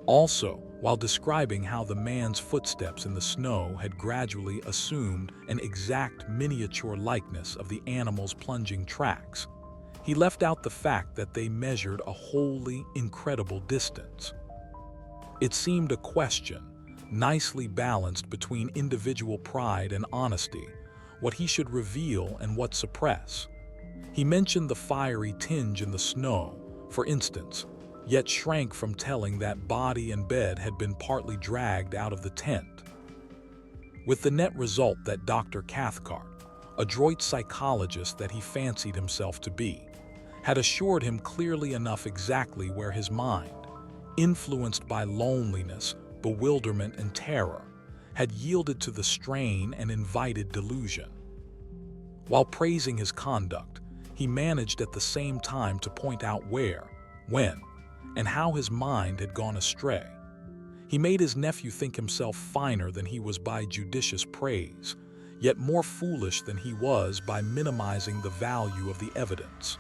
Also, while describing how the man's footsteps in the snow had gradually assumed an exact miniature likeness of the animal's plunging tracks, he left out the fact that they measured a wholly incredible distance. It seemed a question, nicely balanced between individual pride and honesty, what he should reveal and what suppress. He mentioned the fiery tinge in the snow, for instance, yet shrank from telling that body and bed had been partly dragged out of the tent. With the net result that Dr. Cathcart, adroit psychologist that he fancied himself to be, had assured him clearly enough exactly where his mind, influenced by loneliness, bewilderment, and terror, had yielded to the strain and invited delusion. While praising his conduct, he managed at the same time to point out where, when, and how his mind had gone astray. He made his nephew think himself finer than he was by judicious praise, yet more foolish than he was by minimizing the value of the evidence.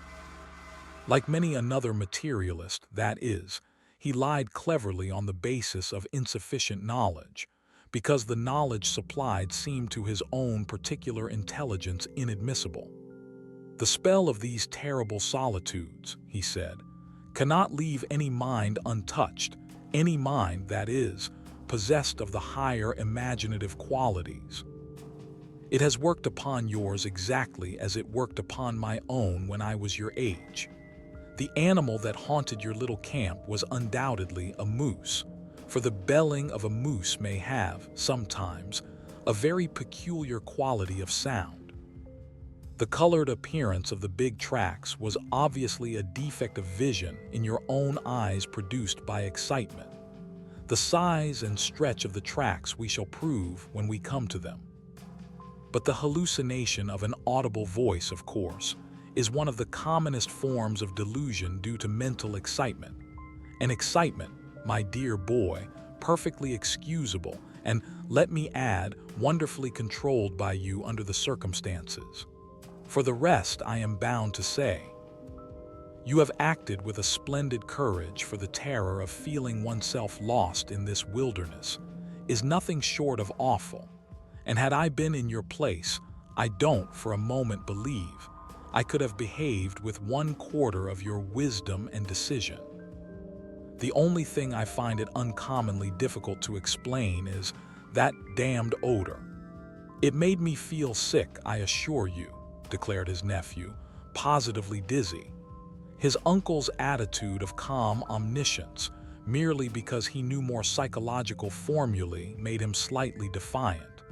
Like many another materialist, that is, he lied cleverly on the basis of insufficient knowledge, because the knowledge supplied seemed to his own particular intelligence inadmissible. The spell of these terrible solitudes, he said, cannot leave any mind untouched, any mind, that is, possessed of the higher imaginative qualities. It has worked upon yours exactly as it worked upon my own when I was your age. The animal that haunted your little camp was undoubtedly a moose, for the belling of a moose may have, sometimes, a very peculiar quality of sound. The colored appearance of the big tracks was obviously a defect of vision in your own eyes produced by excitement. The size and stretch of the tracks we shall prove when we come to them. But the hallucination of an audible voice, of course, is one of the commonest forms of delusion due to mental excitement. An excitement, my dear boy, perfectly excusable and, let me add, wonderfully controlled by you under the circumstances. For the rest, I am bound to say, you have acted with a splendid courage, for the terror of feeling oneself lost in this wilderness is nothing short of awful, and had I been in your place, I don't for a moment believe I could have behaved with 1/4 of your wisdom and decision. The only thing I find it uncommonly difficult to explain is that damned odor. It made me feel sick, I assure you, declared his nephew, positively dizzy. His uncle's attitude of calm omniscience, merely because he knew more psychological formulae, made him slightly defiant.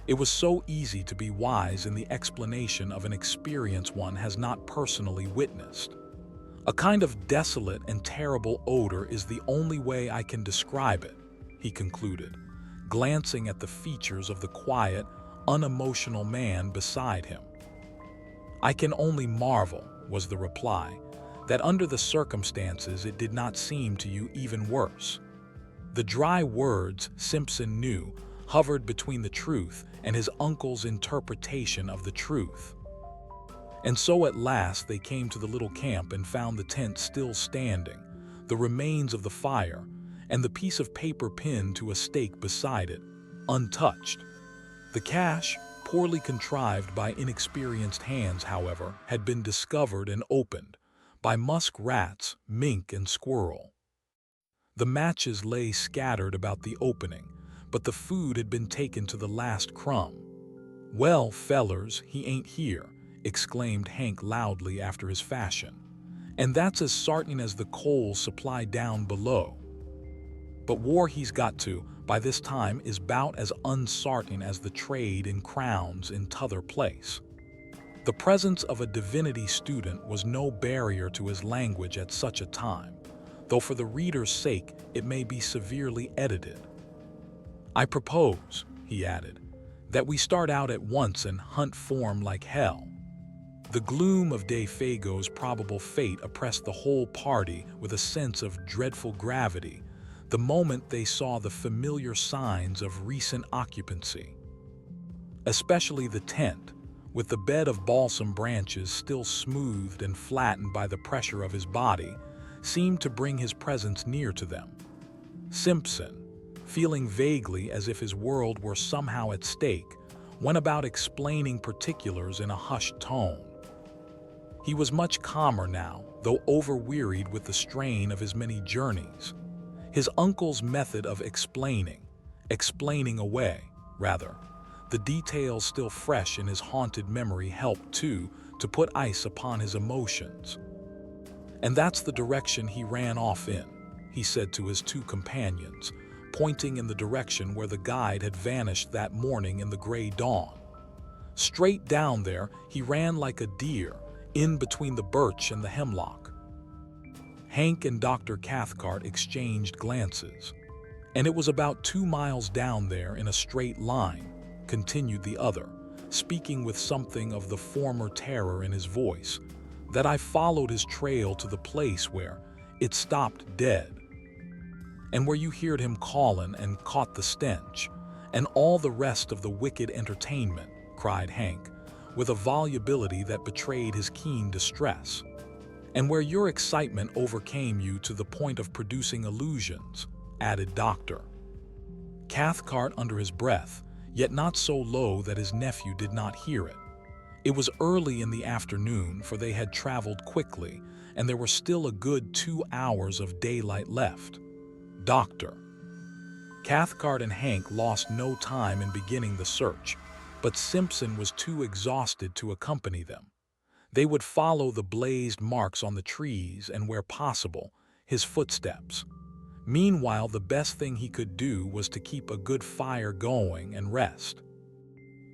It was so easy to be wise in the explanation of an experience one has not personally witnessed. A kind of desolate and terrible odor is the only way I can describe it, he concluded, glancing at the features of the quiet, unemotional man beside him. I can only marvel, was the reply, that under the circumstances it did not seem to you even worse. The dry words, Simpson knew, hovered between the truth and his uncle's interpretation of the truth. And so at last they came to the little camp and found the tent still standing, the remains of the fire, and the piece of paper pinned to a stake beside it, untouched. The cache, poorly contrived by inexperienced hands, however, had been discovered and opened by musk rats, mink, and squirrel. The matches lay scattered about the opening, but the food had been taken to the last crumb. "Well, fellers, he ain't here," exclaimed Hank loudly after his fashion. "And that's as sartain as the coal supply down below. But war he's got to, by this time, is 'bout as unsartain as the trade in crowns in t'other place." The presence of a divinity student was no barrier to his language at such a time, though for the reader's sake it may be severely edited. "I propose," he added, "that we start out at once and hunt form like hell." The gloom of de Fago's probable fate oppressed the whole party with a sense of dreadful gravity the moment they saw the familiar signs of recent occupancy. Especially the tent, with the bed of balsam branches still smoothed and flattened by the pressure of his body, seemed to bring his presence near to them. Simpson, feeling vaguely as if his world were somehow at stake, went about explaining particulars in a hushed tone. He was much calmer now, though overwearied with the strain of his many journeys. His uncle's method of explaining away, rather, the details still fresh in his haunted memory helped, too, to put ice upon his emotions. "And that's the direction he ran off in," he said to his two companions, pointing in the direction where the guide had vanished that morning in the gray dawn. "Straight down there, he ran like a deer, in between the birch and the hemlock." Hank and Dr. Cathcart exchanged glances. "And it was about 2 miles down there in a straight line," continued the other, speaking with something of the former terror in his voice, "that I followed his trail to the place where it stopped dead. And where you heard him calling and caught the stench, and all the rest of the wicked entertainment," cried Hank, with a volubility that betrayed his keen distress. "And where your excitement overcame you to the point of producing illusions," added Dr. Cathcart under his breath, yet not so low that his nephew did not hear it. It was early in the afternoon, for they had traveled quickly, and there were still a good 2 hours of daylight left. Dr. Cathcart and Hank lost no time in beginning the search, but Simpson was too exhausted to accompany them. They would follow the blazed marks on the trees and, where possible, his footsteps. Meanwhile, the best thing he could do was to keep a good fire going and rest.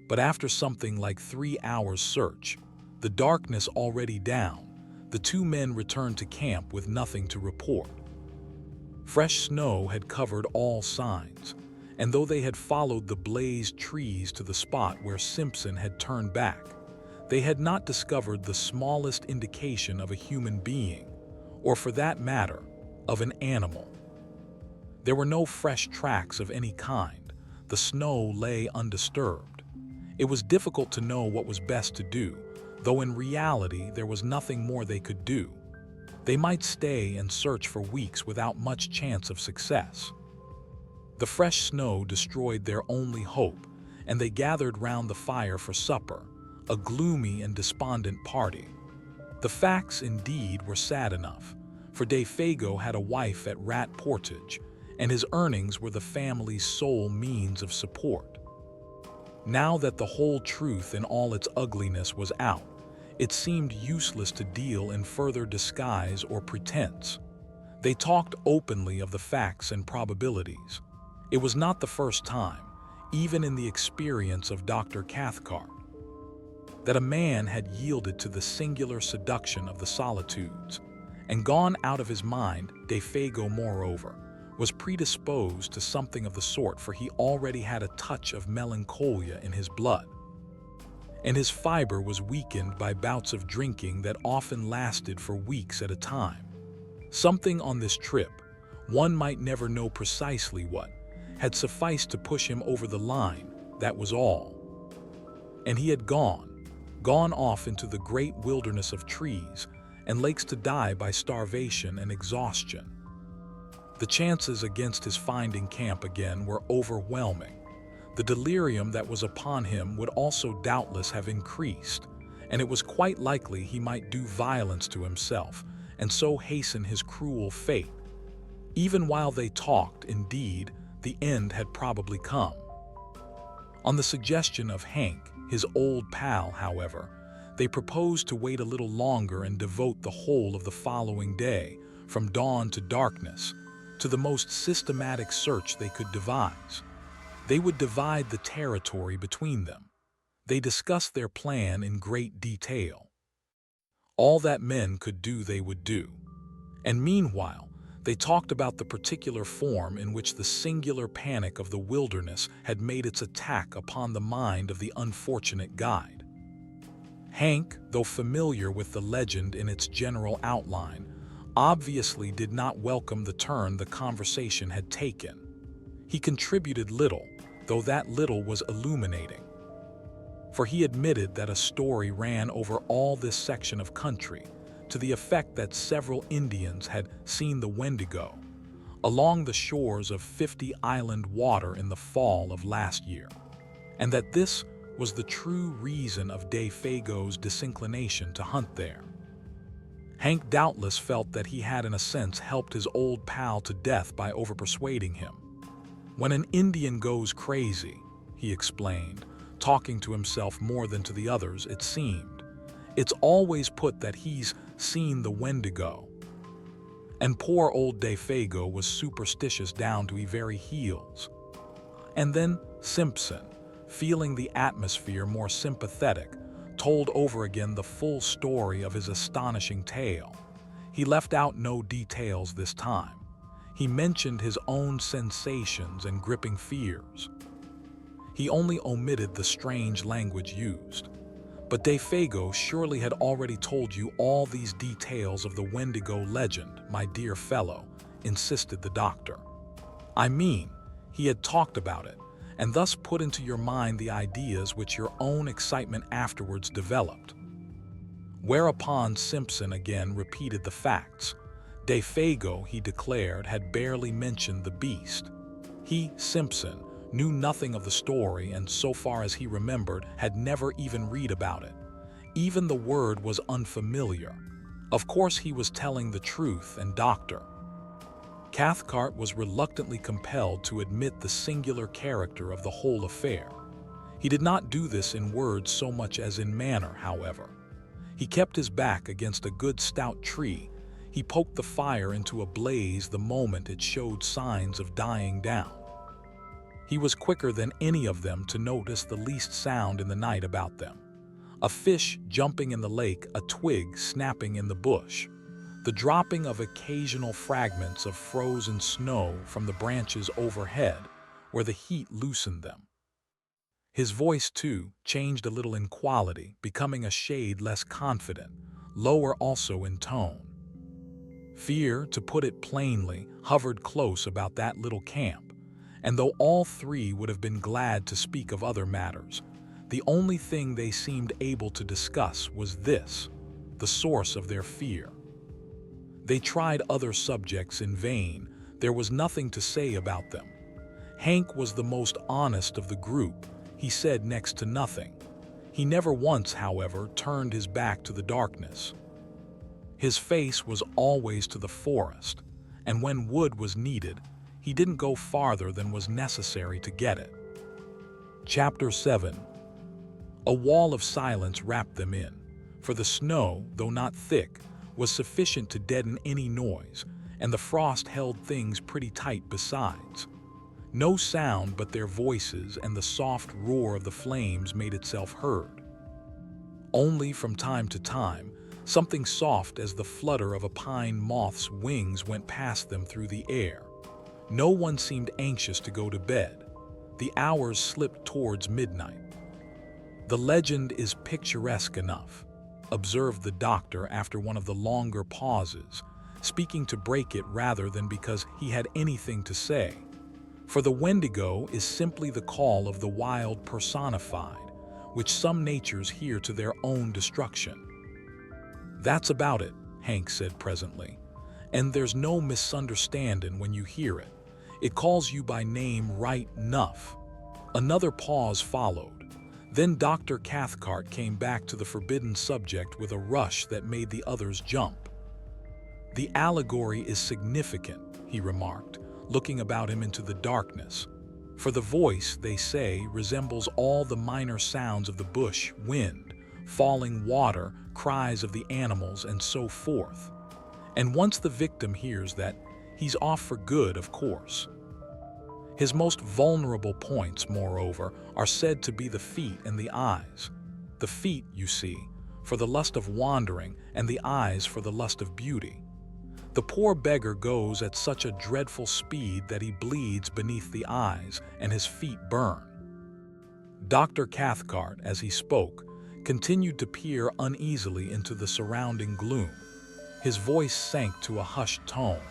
But after something like 3 hours' search, the darkness already down, the two men returned to camp with nothing to report. Fresh snow had covered all signs, and though they had followed the blazed trees to the spot where Simpson had turned back, they had not discovered the smallest indication of a human being, or for that matter, of an animal. There were no fresh tracks of any kind. The snow lay undisturbed. It was difficult to know what was best to do, though in reality there was nothing more they could do. They might stay and search for weeks without much chance of success. The fresh snow destroyed their only hope, and they gathered round the fire for supper, a gloomy and despondent party. The facts, indeed, were sad enough, for de Fago had a wife at Rat Portage, and his earnings were the family's sole means of support. Now that the whole truth in all its ugliness was out, it seemed useless to deal in further disguise or pretense. They talked openly of the facts and probabilities. It was not the first time, even in the experience of Dr. Cathcart, that a man had yielded to the singular seduction of the solitudes, and gone out of his mind. De Fago, moreover, was predisposed to something of the sort, for he already had a touch of melancholia in his blood, and his fiber was weakened by bouts of drinking that often lasted for weeks at a time. Something on this trip, one might never know precisely what, had sufficed to push him over the line, that was all. And he had gone off into the great wilderness of trees and lakes to die by starvation and exhaustion. The chances against his finding camp again were overwhelming. The delirium that was upon him would also doubtless have increased, and it was quite likely he might do violence to himself and so hasten his cruel fate. Even while they talked, indeed, the end had probably come. On the suggestion of Hank, his old pal, however, they proposed to wait a little longer and devote the whole of the following day, from dawn to darkness, to the most systematic search they could devise. They would divide the territory between them. They discussed their plan in great detail. All that men could do they would do. And meanwhile, They talked about the particular form in which the singular panic of the wilderness had made its attack upon the mind of the unfortunate guide. Hank, though familiar with the legend in its general outline, obviously did not welcome the turn the conversation had taken. He contributed little, though that little was illuminating. For he admitted that a story ran over all this section of country, to the effect that several Indians had seen the Wendigo along the shores of 50 Island Water in the fall of last year, and that this was the true reason of Fago's disinclination to hunt there. Hank doubtless felt that he had in a sense helped his old pal to death by overpersuading him. When an Indian goes crazy, he explained, talking to himself more than to the others, it seemed, it's always put that he's seen the Wendigo. And poor old Fago was superstitious down to his very heels. And then Simpson, feeling the atmosphere more sympathetic, told over again the full story of his astonishing tale. He left out no details this time. He mentioned his own sensations and gripping fears. He only omitted the strange language used. But Fago surely had already told you all these details of the Wendigo legend, my dear fellow, insisted the doctor. I mean, he had talked about it, and thus put into your mind the ideas which your own excitement afterwards developed. Whereupon Simpson again repeated the facts. Fago, he declared, had barely mentioned the beast. He, Simpson, knew nothing of the story and, so far as he remembered, had never even read about it. Even the word was unfamiliar. Of course he was telling the truth, and Dr. Cathcart was reluctantly compelled to admit the singular character of the whole affair. He did not do this in words so much as in manner, however. He kept his back against a good stout tree. He poked the fire into a blaze the moment it showed signs of dying down. He was quicker than any of them to notice the least sound in the night about them. A fish jumping in the lake, a twig snapping in the bush, the dropping of occasional fragments of frozen snow from the branches overhead where the heat loosened them. His voice, too, changed a little in quality, becoming a shade less confident, lower also in tone. Fear, to put it plainly, hovered close about that little camp. And though all three would have been glad to speak of other matters, the only thing they seemed able to discuss was this, the source of their fear. They tried other subjects in vain. There was nothing to say about them. Hank was the most honest of the group. He said next to nothing. He never once, however, turned his back to the darkness. His face was always to the forest, and when wood was needed, he didn't go farther than was necessary to get it. Chapter 7. A wall of silence wrapped them in, for the snow, though not thick, was sufficient to deaden any noise, and the frost held things pretty tight besides. No sound but their voices and the soft roar of the flames made itself heard. Only from time to time, something soft as the flutter of a pine moth's wings went past them through the air. No one seemed anxious to go to bed. The hours slipped towards midnight. The legend is picturesque enough, observed the doctor after one of the longer pauses, speaking to break it rather than because he had anything to say. For the Wendigo is simply the call of the wild personified, which some natures hear to their own destruction. That's about it, Hank said presently, and there's no misunderstanding when you hear it. It calls you by name right enough. Another pause followed. Then Dr. Cathcart came back to the forbidden subject with a rush that made the others jump. The allegory is significant, he remarked, looking about him into the darkness. For the voice, they say, resembles all the minor sounds of the bush, wind, falling water, cries of the animals, and so forth. And once the victim hears that, he's off for good, of course. His most vulnerable points, moreover, are said to be the feet and the eyes. The feet, you see, for the lust of wandering, and the eyes for the lust of beauty. The poor beggar goes at such a dreadful speed that he bleeds beneath the eyes and his feet burn. Dr. Cathcart, as he spoke, continued to peer uneasily into the surrounding gloom. His voice sank to a hushed tone.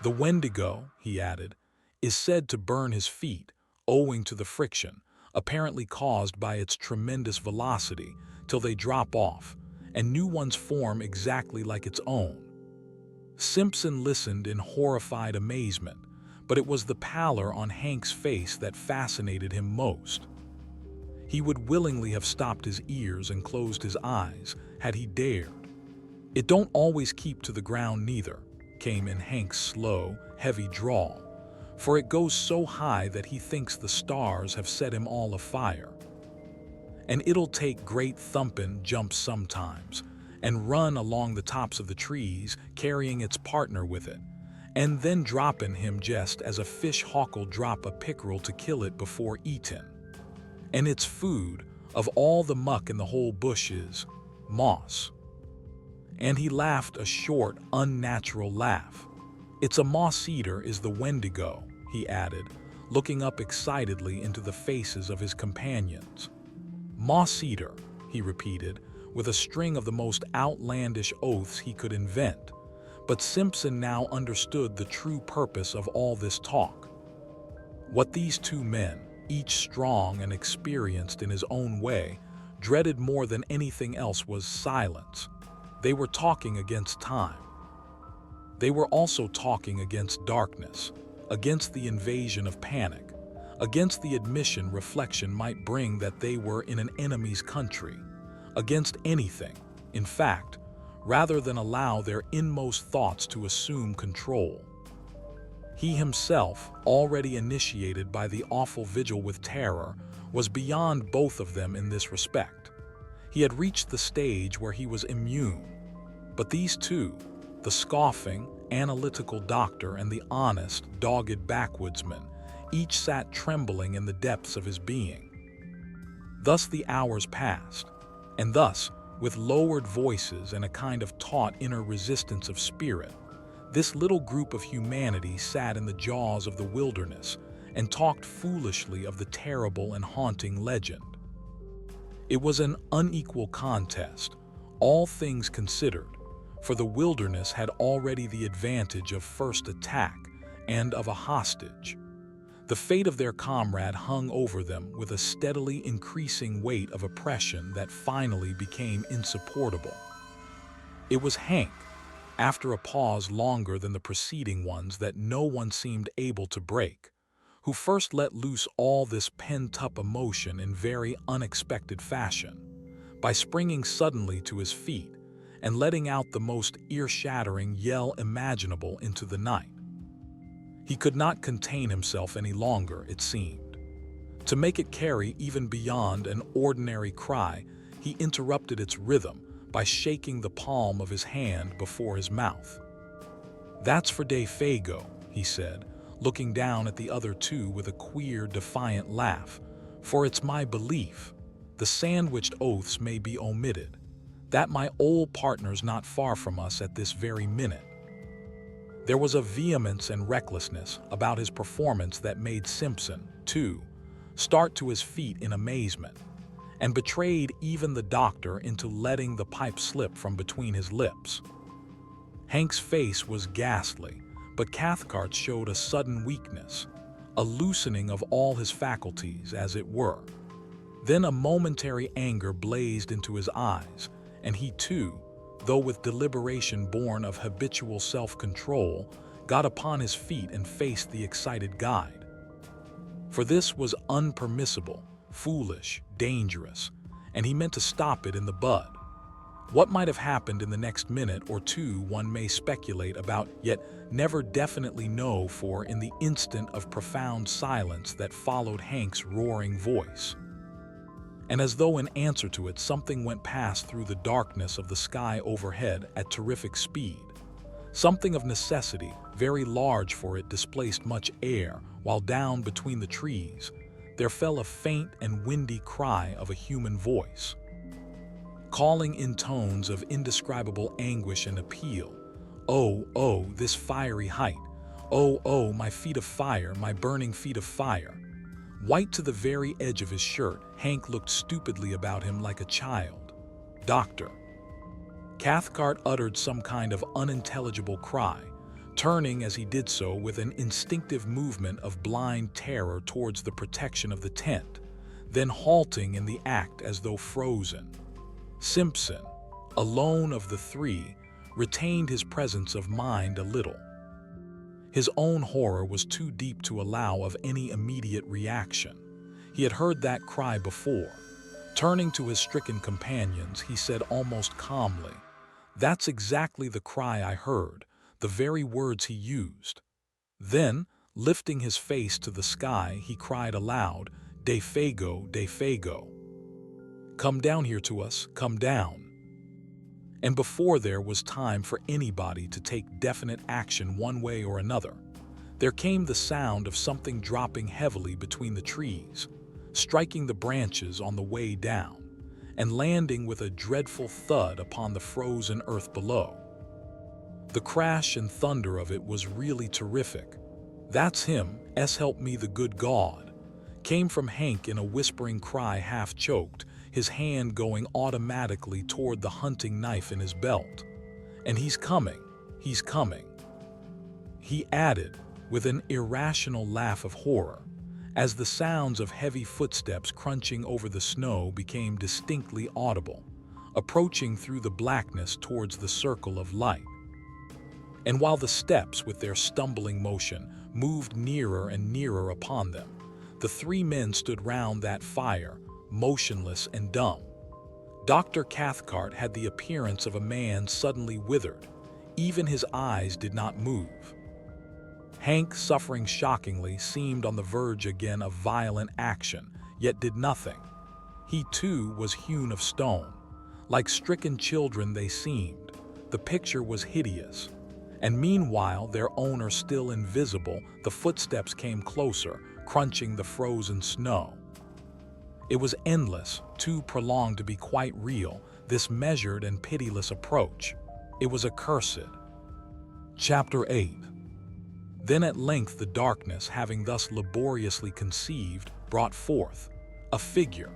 The Wendigo, he added, is said to burn his feet, owing to the friction, apparently caused by its tremendous velocity, till they drop off, and new ones form exactly like its own. Simpson listened in horrified amazement, but it was the pallor on Hank's face that fascinated him most. He would willingly have stopped his ears and closed his eyes had he dared. "It don't always keep to the ground neither," came in Hank's slow, heavy drawl, "for it goes so high that he thinks the stars have set him all afire. And it'll take great thumpin' jumps sometimes, and run along the tops of the trees, carrying its partner with it, and then droppin' him just as a fish hawk'll drop a pickerel to kill it before eatin'. And its food, of all the muck in the whole bush, is moss." And he laughed a short, unnatural laugh. "It's a moss-eater is the Wendigo," he added, looking up excitedly into the faces of his companions. "Moss-eater," he repeated, with a string of the most outlandish oaths he could invent. But Simpson now understood the true purpose of all this talk. What these two men, each strong and experienced in his own way, dreaded more than anything else was silence. They were talking against time. They were also talking against darkness, against the invasion of panic, against the admission reflection might bring that they were in an enemy's country, against anything, in fact, rather than allow their inmost thoughts to assume control. He himself, already initiated by the awful vigil with terror, was beyond both of them in this respect. He had reached the stage where he was immune. But these two, the scoffing, analytical doctor and the honest, dogged backwoodsman, each sat trembling in the depths of his being. Thus the hours passed, and thus, with lowered voices and a kind of taut inner resistance of spirit, this little group of humanity sat in the jaws of the wilderness and talked foolishly of the terrible and haunting legend. It was an unequal contest, all things considered, for the wilderness had already the advantage of first attack and of a hostage. The fate of their comrade hung over them with a steadily increasing weight of oppression that finally became insupportable. It was Hank, after a pause longer than the preceding ones that no one seemed able to break, who first let loose all this pent-up emotion in very unexpected fashion, by springing suddenly to his feet and letting out the most ear-shattering yell imaginable into the night. He could not contain himself any longer, it seemed. To make it carry even beyond an ordinary cry, he interrupted its rhythm by shaking the palm of his hand before his mouth. "That's for Day Fago," he said, looking down at the other two with a queer, defiant laugh, "for it's my belief, the sandwiched oaths may be omitted, that my old partner's not far from us at this very minute." There was a vehemence and recklessness about his performance that made Simpson, too, start to his feet in amazement, and betrayed even the doctor into letting the pipe slip from between his lips. Hank's face was ghastly, but Cathcart showed a sudden weakness, a loosening of all his faculties, as it were. Then a momentary anger blazed into his eyes, and he too, though with deliberation born of habitual self-control, got upon his feet and faced the excited guide. For this was unpermissible, foolish, dangerous, and he meant to stop it in the bud. What might have happened in the next minute or two one may speculate about, yet never definitely know, for in the instant of profound silence that followed Hank's roaring voice, and as though in answer to it, something went past through the darkness of the sky overhead at terrific speed. Something of necessity, very large for it, displaced much air, while down between the trees there fell a faint and windy cry of a human voice, calling in tones of indescribable anguish and appeal, Oh, oh, this fiery height. Oh, oh, my feet of fire, my burning feet of fire. White to the very edge of his shirt, Hank looked stupidly about him like a child. Doctor. Cathcart uttered some kind of unintelligible cry, turning as he did so with an instinctive movement of blind terror towards the protection of the tent, then halting in the act as though frozen. Simpson, alone of the three, retained his presence of mind a little. His own horror was too deep to allow of any immediate reaction. He had heard that cry before. Turning to his stricken companions, he said almost calmly, "That's exactly the cry I heard, the very words he used." Then, lifting his face to the sky, he cried aloud, "De Fago, De Fago. Come down here to us, come down." And before there was time for anybody to take definite action one way or another, there came the sound of something dropping heavily between the trees, striking the branches on the way down, and landing with a dreadful thud upon the frozen earth below. The crash and thunder of it was really terrific. "That's him, help me the good God," came from Hank in a whispering cry, half choked, his hand going automatically toward the hunting knife in his belt. "And he's coming, he's coming," he added with an irrational laugh of horror, as the sounds of heavy footsteps crunching over the snow became distinctly audible, approaching through the blackness towards the circle of light. And while the steps, with their stumbling motion, moved nearer and nearer upon them, the three men stood round that fire, motionless and dumb. Dr. Cathcart had the appearance of a man suddenly withered. Even his eyes did not move. Hank, suffering shockingly, seemed on the verge again of violent action, yet did nothing. He too was hewn of stone. Like stricken children they seemed. The picture was hideous. And meanwhile, their owner still invisible, the footsteps came closer, crunching the frozen snow. It was endless, too prolonged to be quite real, this measured and pitiless approach. It was accursed. Chapter 8. Then at length the darkness, having thus laboriously conceived, brought forth a figure.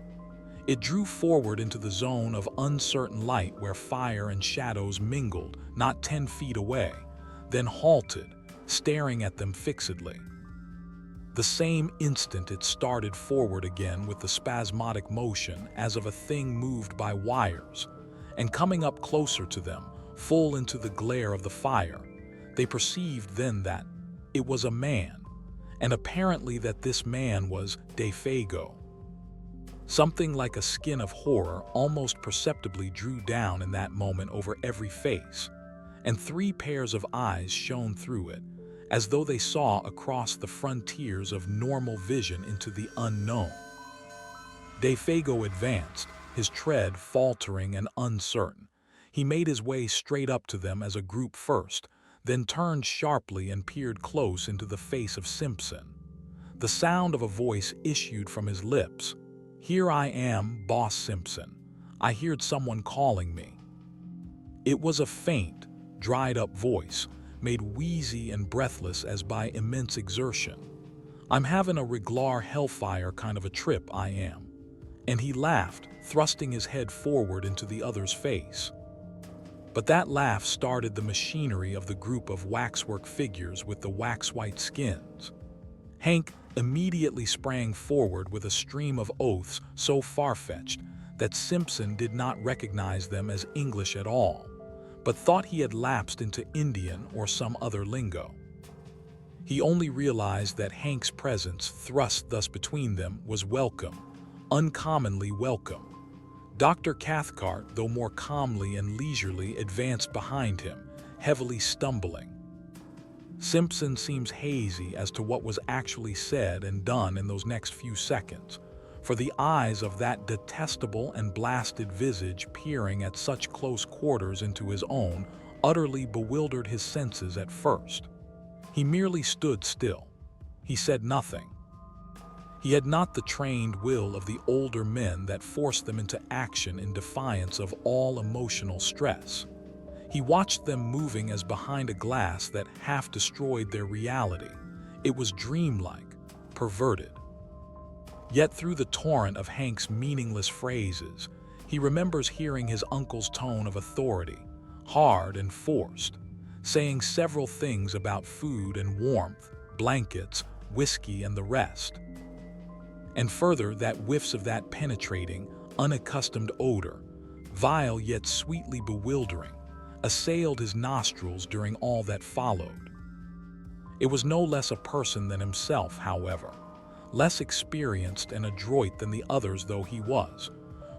It drew forward into the zone of uncertain light where fire and shadows mingled, not 10 feet away, then halted, staring at them fixedly. The same instant it started forward again with the spasmodic motion as of a thing moved by wires, and coming up closer to them, full into the glare of the fire, they perceived then that it was a man, and apparently that this man was De Fago. Something like a skin of horror almost perceptibly drew down in that moment over every face, and 3 pairs of eyes shone through it, as though they saw across the frontiers of normal vision into the unknown. De Fago advanced, his tread faltering and uncertain. He made his way straight up to them as a group first, then turned sharply and peered close into the face of Simpson. The sound of a voice issued from his lips. "Here I am, Boss Simpson. I heard someone calling me." It was a faint, dried-up voice, made wheezy and breathless as by immense exertion. "I'm having a regular hellfire kind of a trip, I am." And he laughed, thrusting his head forward into the other's face. But that laugh started the machinery of the group of waxwork figures with the wax-white skins. Hank immediately sprang forward with a stream of oaths so far-fetched that Simpson did not recognize them as English at all, but thought he had lapsed into Indian or some other lingo. He only realized that Hank's presence, thrust thus between them, was welcome, uncommonly welcome. Dr. Cathcart, though more calmly and leisurely, advanced behind him, heavily stumbling. Simpson seems hazy as to what was actually said and done in those next few seconds, for the eyes of that detestable and blasted visage peering at such close quarters into his own utterly bewildered his senses at first. He merely stood still. He said nothing. He had not the trained will of the older men that forced them into action in defiance of all emotional stress. He watched them moving as behind a glass that half destroyed their reality. It was dreamlike, perverted. Yet through the torrent of Hank's meaningless phrases, he remembers hearing his uncle's tone of authority, hard and forced, saying several things about food and warmth, blankets, whiskey, and the rest. And further, that whiffs of that penetrating, unaccustomed odor, vile yet sweetly bewildering, assailed his nostrils during all that followed. It was no less a person than himself, however, less experienced and adroit than the others though he was,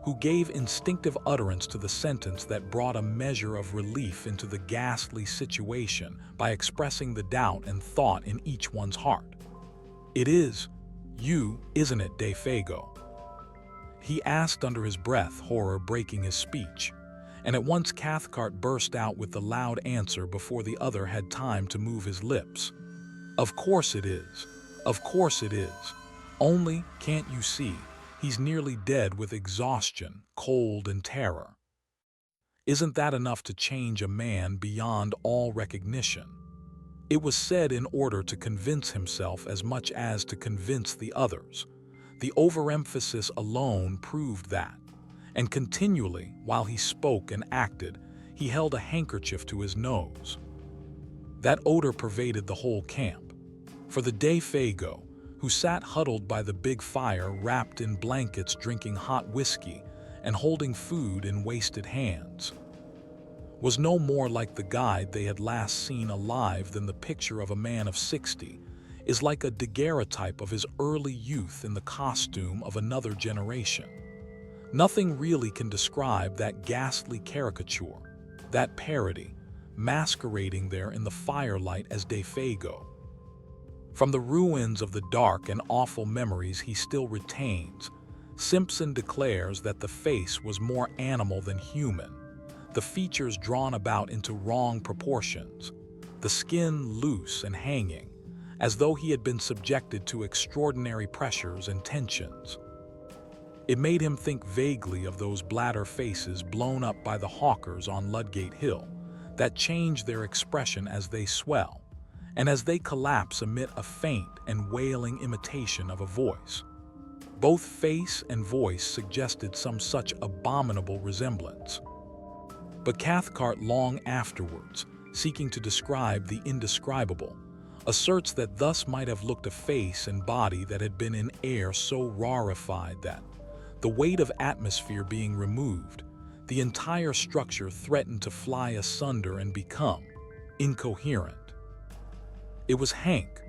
who gave instinctive utterance to the sentence that brought a measure of relief into the ghastly situation by expressing the doubt and thought in each one's heart. "It is you, isn't it, De Fago?" he asked under his breath, horror breaking his speech, and at once Cathcart burst out with the loud answer before the other had time to move his lips. "Of course it is. Of course it is. Only, can't you see, he's nearly dead with exhaustion, cold, and terror. Isn't that enough to change a man beyond all recognition?" It was said in order to convince himself as much as to convince the others. The overemphasis alone proved that, and continually, while he spoke and acted, he held a handkerchief to his nose. That odor pervaded the whole camp. For the De Fago, who sat huddled by the big fire wrapped in blankets drinking hot whiskey and holding food in wasted hands, was no more like the guide they had last seen alive than the picture of a man of 60 is like a daguerreotype of his early youth in the costume of another generation. Nothing really can describe that ghastly caricature, that parody, masquerading there in the firelight as De Fago. From the ruins of the dark and awful memories he still retains, Simpson declares that the face was more animal than human, the features drawn about into wrong proportions, the skin loose and hanging, as though he had been subjected to extraordinary pressures and tensions. It made him think vaguely of those bladder faces blown up by the hawkers on Ludgate Hill, that change their expression as they swell, and as they collapse emit a faint and wailing imitation of a voice. Both face and voice suggested some such abominable resemblance. But Cathcart long afterwards, seeking to describe the indescribable, asserts that thus might have looked a face and body that had been in air so rarefied that, the weight of atmosphere being removed, the entire structure threatened to fly asunder and become incoherent. It was Hank,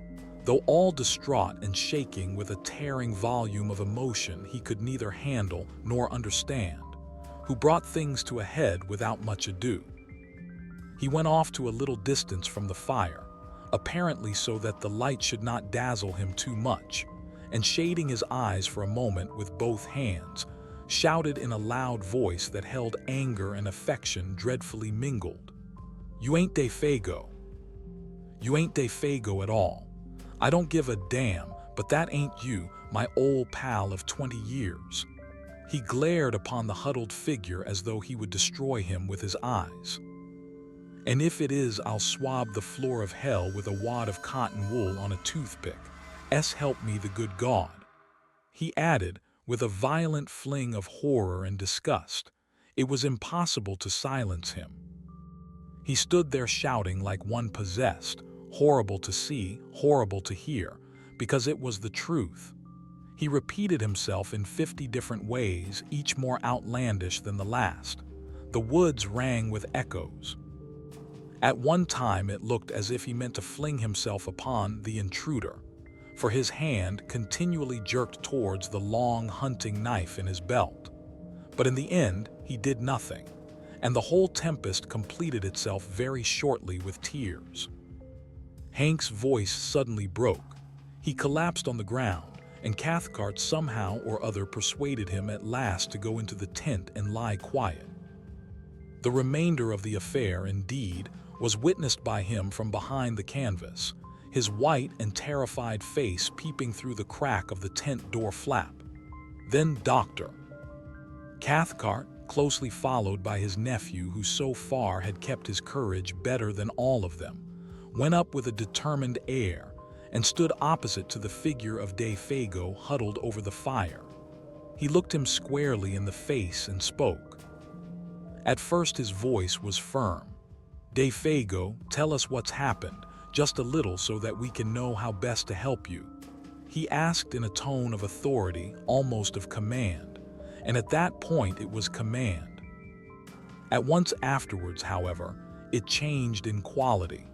though all distraught and shaking with a tearing volume of emotion he could neither handle nor understand, who brought things to a head without much ado. He went off to a little distance from the fire, apparently so that the light should not dazzle him too much, and shading his eyes for a moment with both hands, shouted in a loud voice that held anger and affection dreadfully mingled, "You ain't De Fago. You ain't De Fago at all. I don't give a damn, but that ain't you, my old pal of 20 years." He glared upon the huddled figure as though he would destroy him with his eyes. "And if it is, I'll swab the floor of hell with a wad of cotton wool on a toothpick. Help me the good God," he added, with a violent fling of horror and disgust. It was impossible to silence him. He stood there shouting like one possessed, horrible to see, horrible to hear, because it was the truth. He repeated himself in 50 different ways, each more outlandish than the last. The woods rang with echoes. At one time it looked as if he meant to fling himself upon the intruder, for his hand continually jerked towards the long hunting knife in his belt. But in the end, he did nothing, and the whole tempest completed itself very shortly with tears. Hank's voice suddenly broke. He collapsed on the ground, and Cathcart somehow or other persuaded him at last to go into the tent and lie quiet. The remainder of the affair, indeed, was witnessed by him from behind the canvas, his white and terrified face peeping through the crack of the tent door flap. Then Dr. Cathcart, closely followed by his nephew, who so far had kept his courage better than all of them, went up with a determined air and stood opposite to the figure of Fago huddled over the fire. He looked him squarely in the face and spoke. At first his voice was firm. "Fago, tell us what's happened, just a little, so that we can know how best to help you," he asked in a tone of authority, almost of command, and at that point it was command. At once afterwards, however, it changed in quality,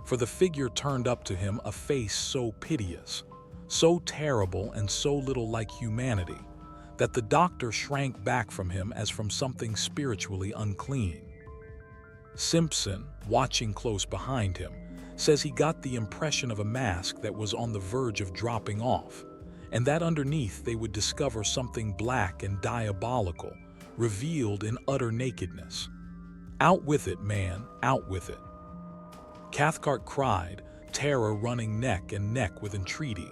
for the figure turned up to him a face so piteous, so terrible and so little like humanity, that the doctor shrank back from him as from something spiritually unclean. Simpson, watching close behind him, says he got the impression of a mask that was on the verge of dropping off, and that underneath they would discover something black and diabolical, revealed in utter nakedness. "Out with it, man, out with it," Cathcart cried, terror running neck and neck with entreaty.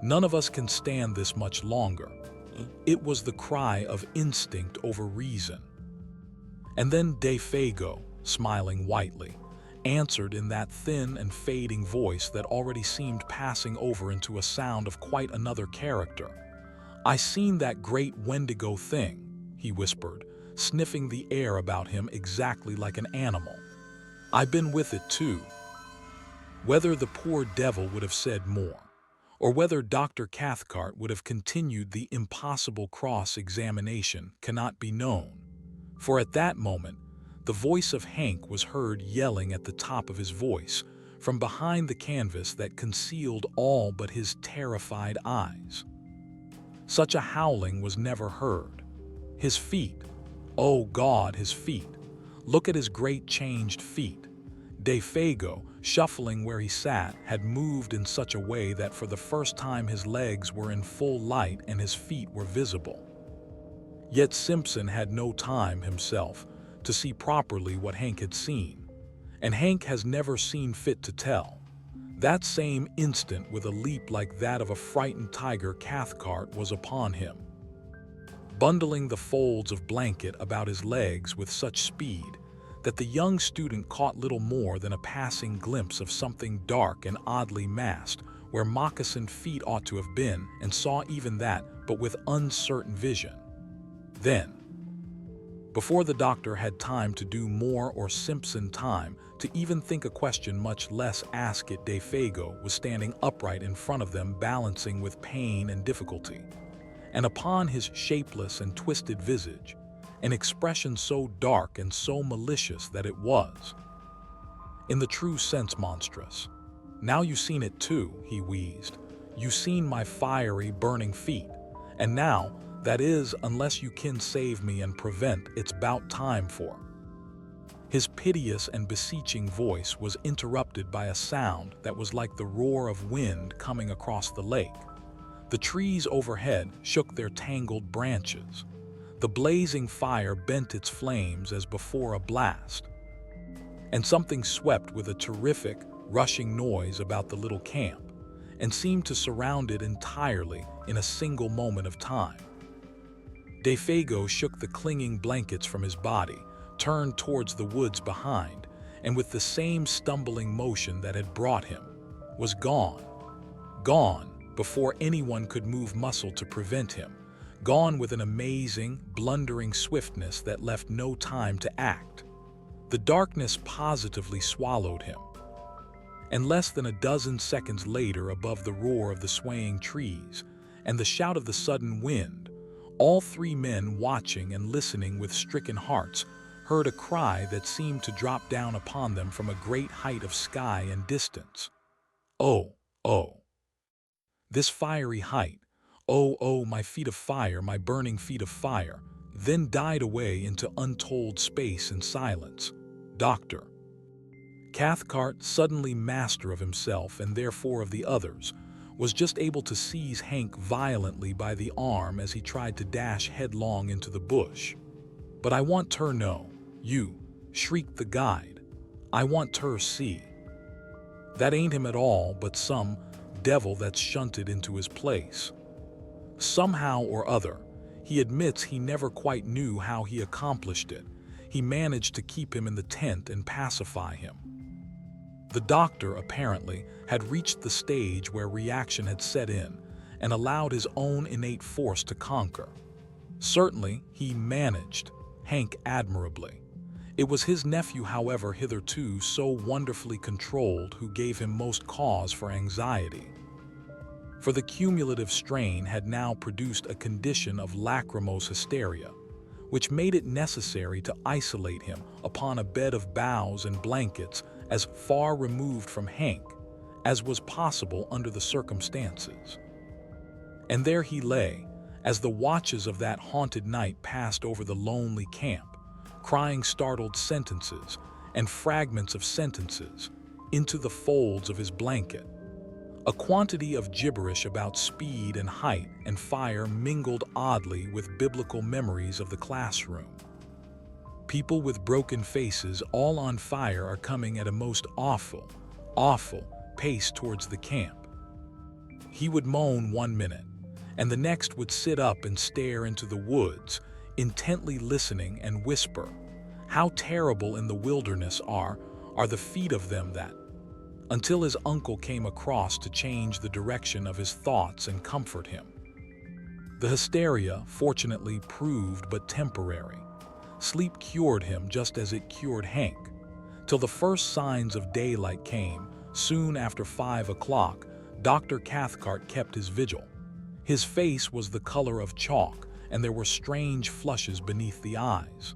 "None of us can stand this much longer." It was the cry of instinct over reason. And then Fago, smiling whitely, answered in that thin and fading voice that already seemed passing over into a sound of quite another character. "I seen that great Wendigo thing," he whispered, sniffing the air about him exactly like an animal. "I been with it too." Whether the poor devil would have said more, or whether Dr. Cathcart would have continued the impossible cross-examination, cannot be known, for at that moment the voice of Hank was heard yelling at the top of his voice from behind the canvas that concealed all but his terrified eyes. Such a howling was never heard. His feet, oh God, his feet! Look at his great changed feet. Fago, shuffling where he sat, had moved in such a way that for the first time his legs were in full light and his feet were visible. Yet Simpson had no time himself to see properly what Hank had seen, and Hank has never seen fit to tell. That same instant, with a leap like that of a frightened tiger, Cathcart was upon him, bundling the folds of blanket about his legs with such speed that the young student caught little more than a passing glimpse of something dark and oddly masked where moccasined feet ought to have been, and saw even that, but with uncertain vision. Then, before the doctor had time to do more, or Simpson time to even think a question, much less ask it, Fago was standing upright in front of them, balancing with pain and difficulty, and upon his shapeless and twisted visage an expression so dark and so malicious that it was, in the true sense, monstrous. "Now you seen it too," he wheezed. "You seen my fiery, burning feet, and now, that is, unless you can save me and prevent, it's 'bout time for." His piteous and beseeching voice was interrupted by a sound that was like the roar of wind coming across the lake. The trees overhead shook their tangled branches. The blazing fire bent its flames as before a blast, and something swept with a terrific, rushing noise about the little camp, and seemed to surround it entirely in a single moment of time. Fago shook the clinging blankets from his body, turned towards the woods behind, and with the same stumbling motion that had brought him, was gone. Gone before anyone could move muscle to prevent him. Gone with an amazing, blundering swiftness that left no time to act. The darkness positively swallowed him, and less than a dozen seconds later, above the roar of the swaying trees and the shout of the sudden wind, all three men, watching and listening with stricken hearts, heard a cry that seemed to drop down upon them from a great height of sky and distance. "Oh, oh! This fiery height! Oh, oh, my feet of fire, my burning feet of fire!" Then died away into untold space and silence. Dr. Cathcart, suddenly master of himself and therefore of the others, was just able to seize Hank violently by the arm as he tried to dash headlong into the bush. "But I want her know, you," shrieked the guide. "I want her see. That ain't him at all, but some devil that's shunted into his place. Somehow or other, He admits he never quite knew how he accomplished it. He managed to keep him in the tent and pacify him. The doctor, apparently, had reached the stage where reaction had set in and allowed his own innate force to conquer. Certainly, he managed Hank admirably. It was his nephew, however, hitherto so wonderfully controlled, who gave him most cause for anxiety. For the cumulative strain had now produced a condition of lachrymose hysteria, which made it necessary to isolate him upon a bed of boughs and blankets as far removed from Hank as was possible under the circumstances. And there he lay, as the watches of that haunted night passed over the lonely camp, crying startled sentences and fragments of sentences into the folds of his blanket. A quantity of gibberish about speed and height and fire mingled oddly with biblical memories of the classroom. People with broken faces, all on fire, are coming at a most awful, awful pace towards the camp. He would moan 1 minute, and the next would sit up and stare into the woods, intently listening, and whisper, "How terrible in the wilderness are the feet of them that," until his uncle came across to change the direction of his thoughts and comfort him. The hysteria, fortunately, proved but temporary. Sleep cured him just as it cured Hank, till the first signs of daylight came. Soon after 5 o'clock, Dr. Cathcart kept his vigil. His face was the color of chalk, and there were strange flushes beneath the eyes.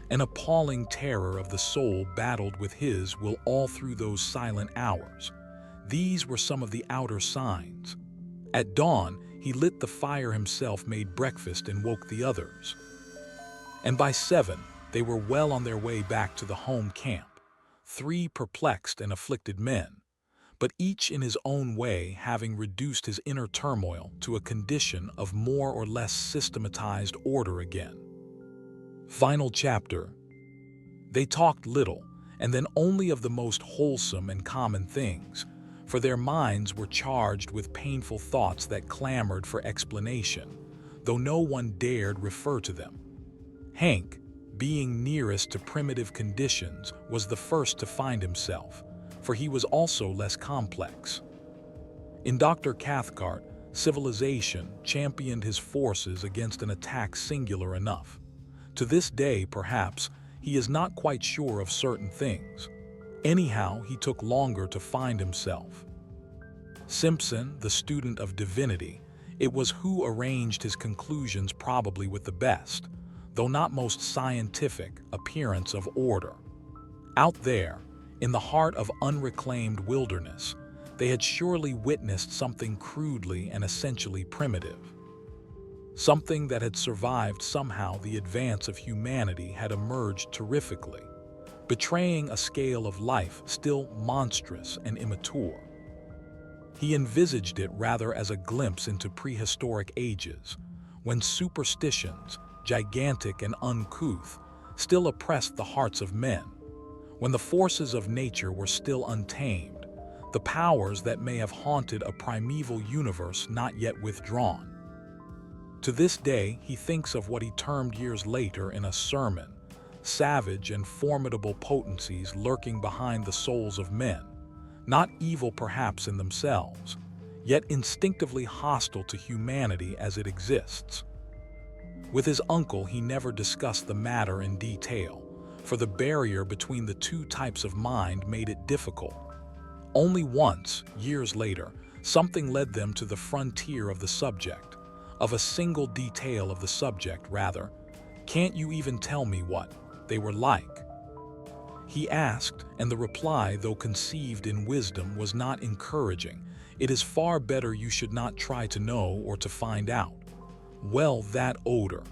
An appalling terror of the soul battled with his will all through those silent hours. These were some of the outer signs. At dawn, he lit the fire himself, made breakfast, and woke the others. And by 7, they were well on their way back to the home camp, 3 perplexed and afflicted men, but each in his own way having reduced his inner turmoil to a condition of more or less systematized order again. Final chapter. They talked little, and then only of the most wholesome and common things, for their minds were charged with painful thoughts that clamored for explanation, though no one dared refer to them. Hank, being nearest to primitive conditions, was the first to find himself, for he was also less complex. In Dr. Cathcart, civilization championed his forces against an attack singular enough. To this day, perhaps, he is not quite sure of certain things. Anyhow, he took longer to find himself. Simpson, the student of divinity, it was who arranged his conclusions probably with the best, though not most scientific, appearance of order. Out there, in the heart of unreclaimed wilderness, they had surely witnessed something crudely and essentially primitive. Something that had survived somehow the advance of humanity had emerged terrifically, betraying a scale of life still monstrous and immature. He envisaged it rather as a glimpse into prehistoric ages, when superstitions, gigantic and uncouth, still oppressed the hearts of men, when the forces of nature were still untamed, the powers that may have haunted a primeval universe not yet withdrawn. To this day, he thinks of what he termed years later in a sermon, savage and formidable potencies lurking behind the souls of men, not evil perhaps in themselves, yet instinctively hostile to humanity as it exists. With his uncle, he never discussed the matter in detail, for the barrier between the two types of mind made it difficult. Only once, years later, something led them to the frontier of the subject, of a single detail of the subject, rather. "Can't you even tell me what they were like?" he asked, and the reply, though conceived in wisdom, was not encouraging. "It is far better you should not try to know or to find out." "Well, that odor,"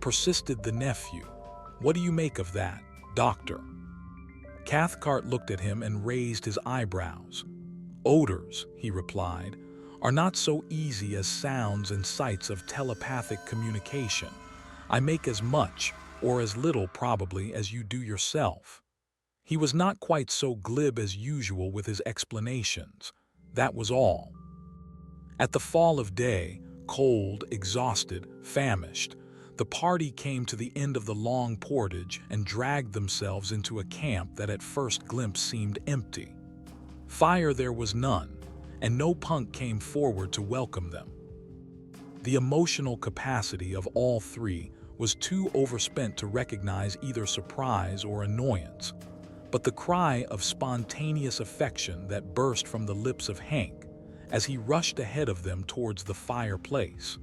persisted the nephew. "What do you make of that, doctor?" Cathcart looked at him and raised his eyebrows. "Odors," he replied, "are not so easy as sounds and sights of telepathic communication. I make as much, or as little probably, as you do yourself." He was not quite so glib as usual with his explanations. That was all. At the fall of day, Cold, exhausted, famished, the party came to the end of the long portage and dragged themselves into a camp that at first glimpse seemed empty. Fire there was none, and no punk came forward to welcome them. The emotional capacity of all three was too overspent to recognize either surprise or annoyance, but the cry of spontaneous affection that burst from the lips of Hank as he rushed ahead of them towards the fireplace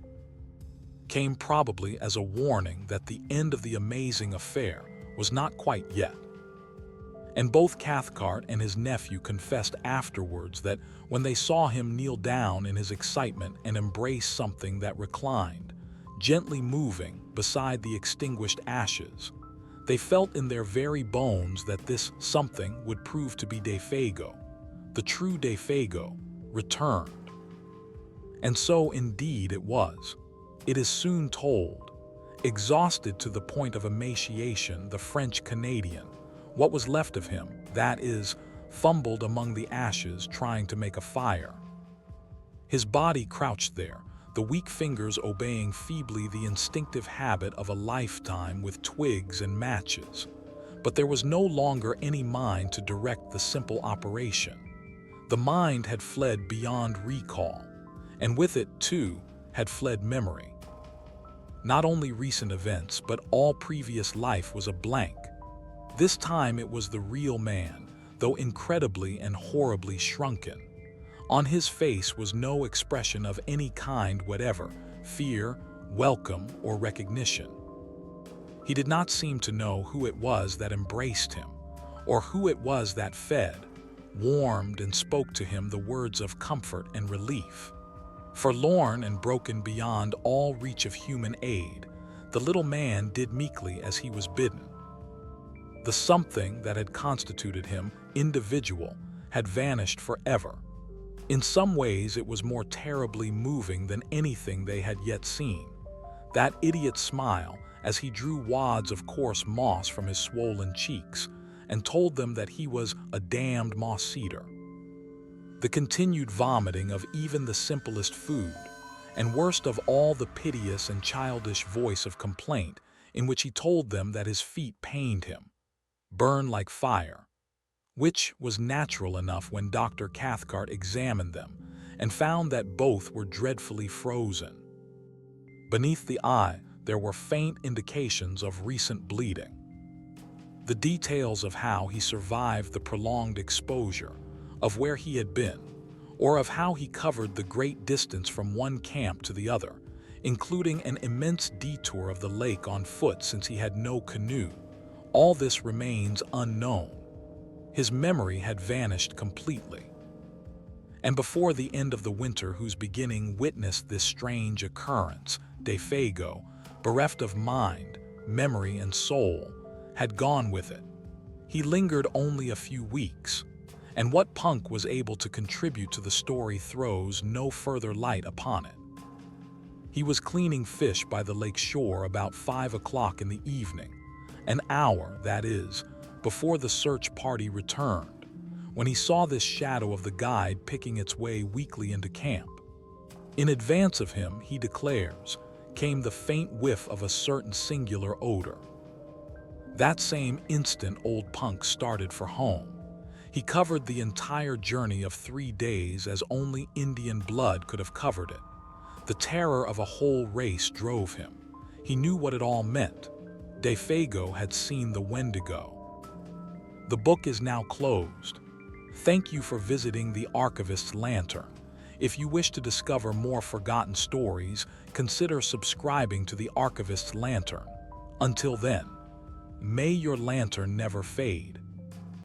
came probably as a warning that the end of the amazing affair was not quite yet. And both Cathcart and his nephew confessed afterwards that when they saw him kneel down in his excitement and embrace something that reclined, gently moving beside the extinguished ashes, they felt in their very bones that this something would prove to be Defago, the true Defago, returned. And so indeed it was. It is soon told. Exhausted to the point of emaciation, the French-Canadian, what was left of him, that is, fumbled among the ashes trying to make a fire. His body crouched there, the weak fingers obeying feebly the instinctive habit of a lifetime with twigs and matches. But there was no longer any mind to direct the simple operation. The mind had fled beyond recall, and with it, too, had fled memory. Not only recent events, but all previous life was a blank. This time it was the real man, though incredibly and horribly shrunken. On his face was no expression of any kind whatever, fear, welcome, or recognition. He did not seem to know who it was that embraced him, or who it was that fed, warmed, and spoke to him the words of comfort and relief. Forlorn and broken beyond all reach of human aid, the little man did meekly as he was bidden. The something that had constituted him individual had vanished forever. In some ways it was more terribly moving than anything they had yet seen. That idiot smile as he drew wads of coarse moss from his swollen cheeks and told them that he was a damned moss-eater. The continued vomiting of even the simplest food, and worst of all the piteous and childish voice of complaint in which he told them that his feet pained him, burned like fire, which was natural enough when Dr. Cathcart examined them and found that both were dreadfully frozen. Beneath the eye, there were faint indications of recent bleeding. The details of how he survived the prolonged exposure, of where he had been, or of how he covered the great distance from one camp to the other, including an immense detour of the lake on foot since he had no canoe, all this remains unknown. His memory had vanished completely. And before the end of the winter whose beginning witnessed this strange occurrence, Defago, bereft of mind, memory, and soul, had gone with it. He lingered only a few weeks, and what Punk was able to contribute to the story throws no further light upon it. He was cleaning fish by the lake shore about 5 o'clock in the evening, an hour, that is, before the search party returned, when he saw this shadow of the guide picking its way weakly into camp. In advance of him, he declares, came the faint whiff of a certain singular odor. That same instant old Punk started for home. He covered the entire journey of 3 days as only Indian blood could have covered it. The terror of a whole race drove him. He knew what it all meant. Defago had seen the Wendigo. The book is now closed. Thank you for visiting the Archivist's Lantern. If you wish to discover more forgotten stories, consider subscribing to the Archivist's Lantern. Until then, may your lantern never fade.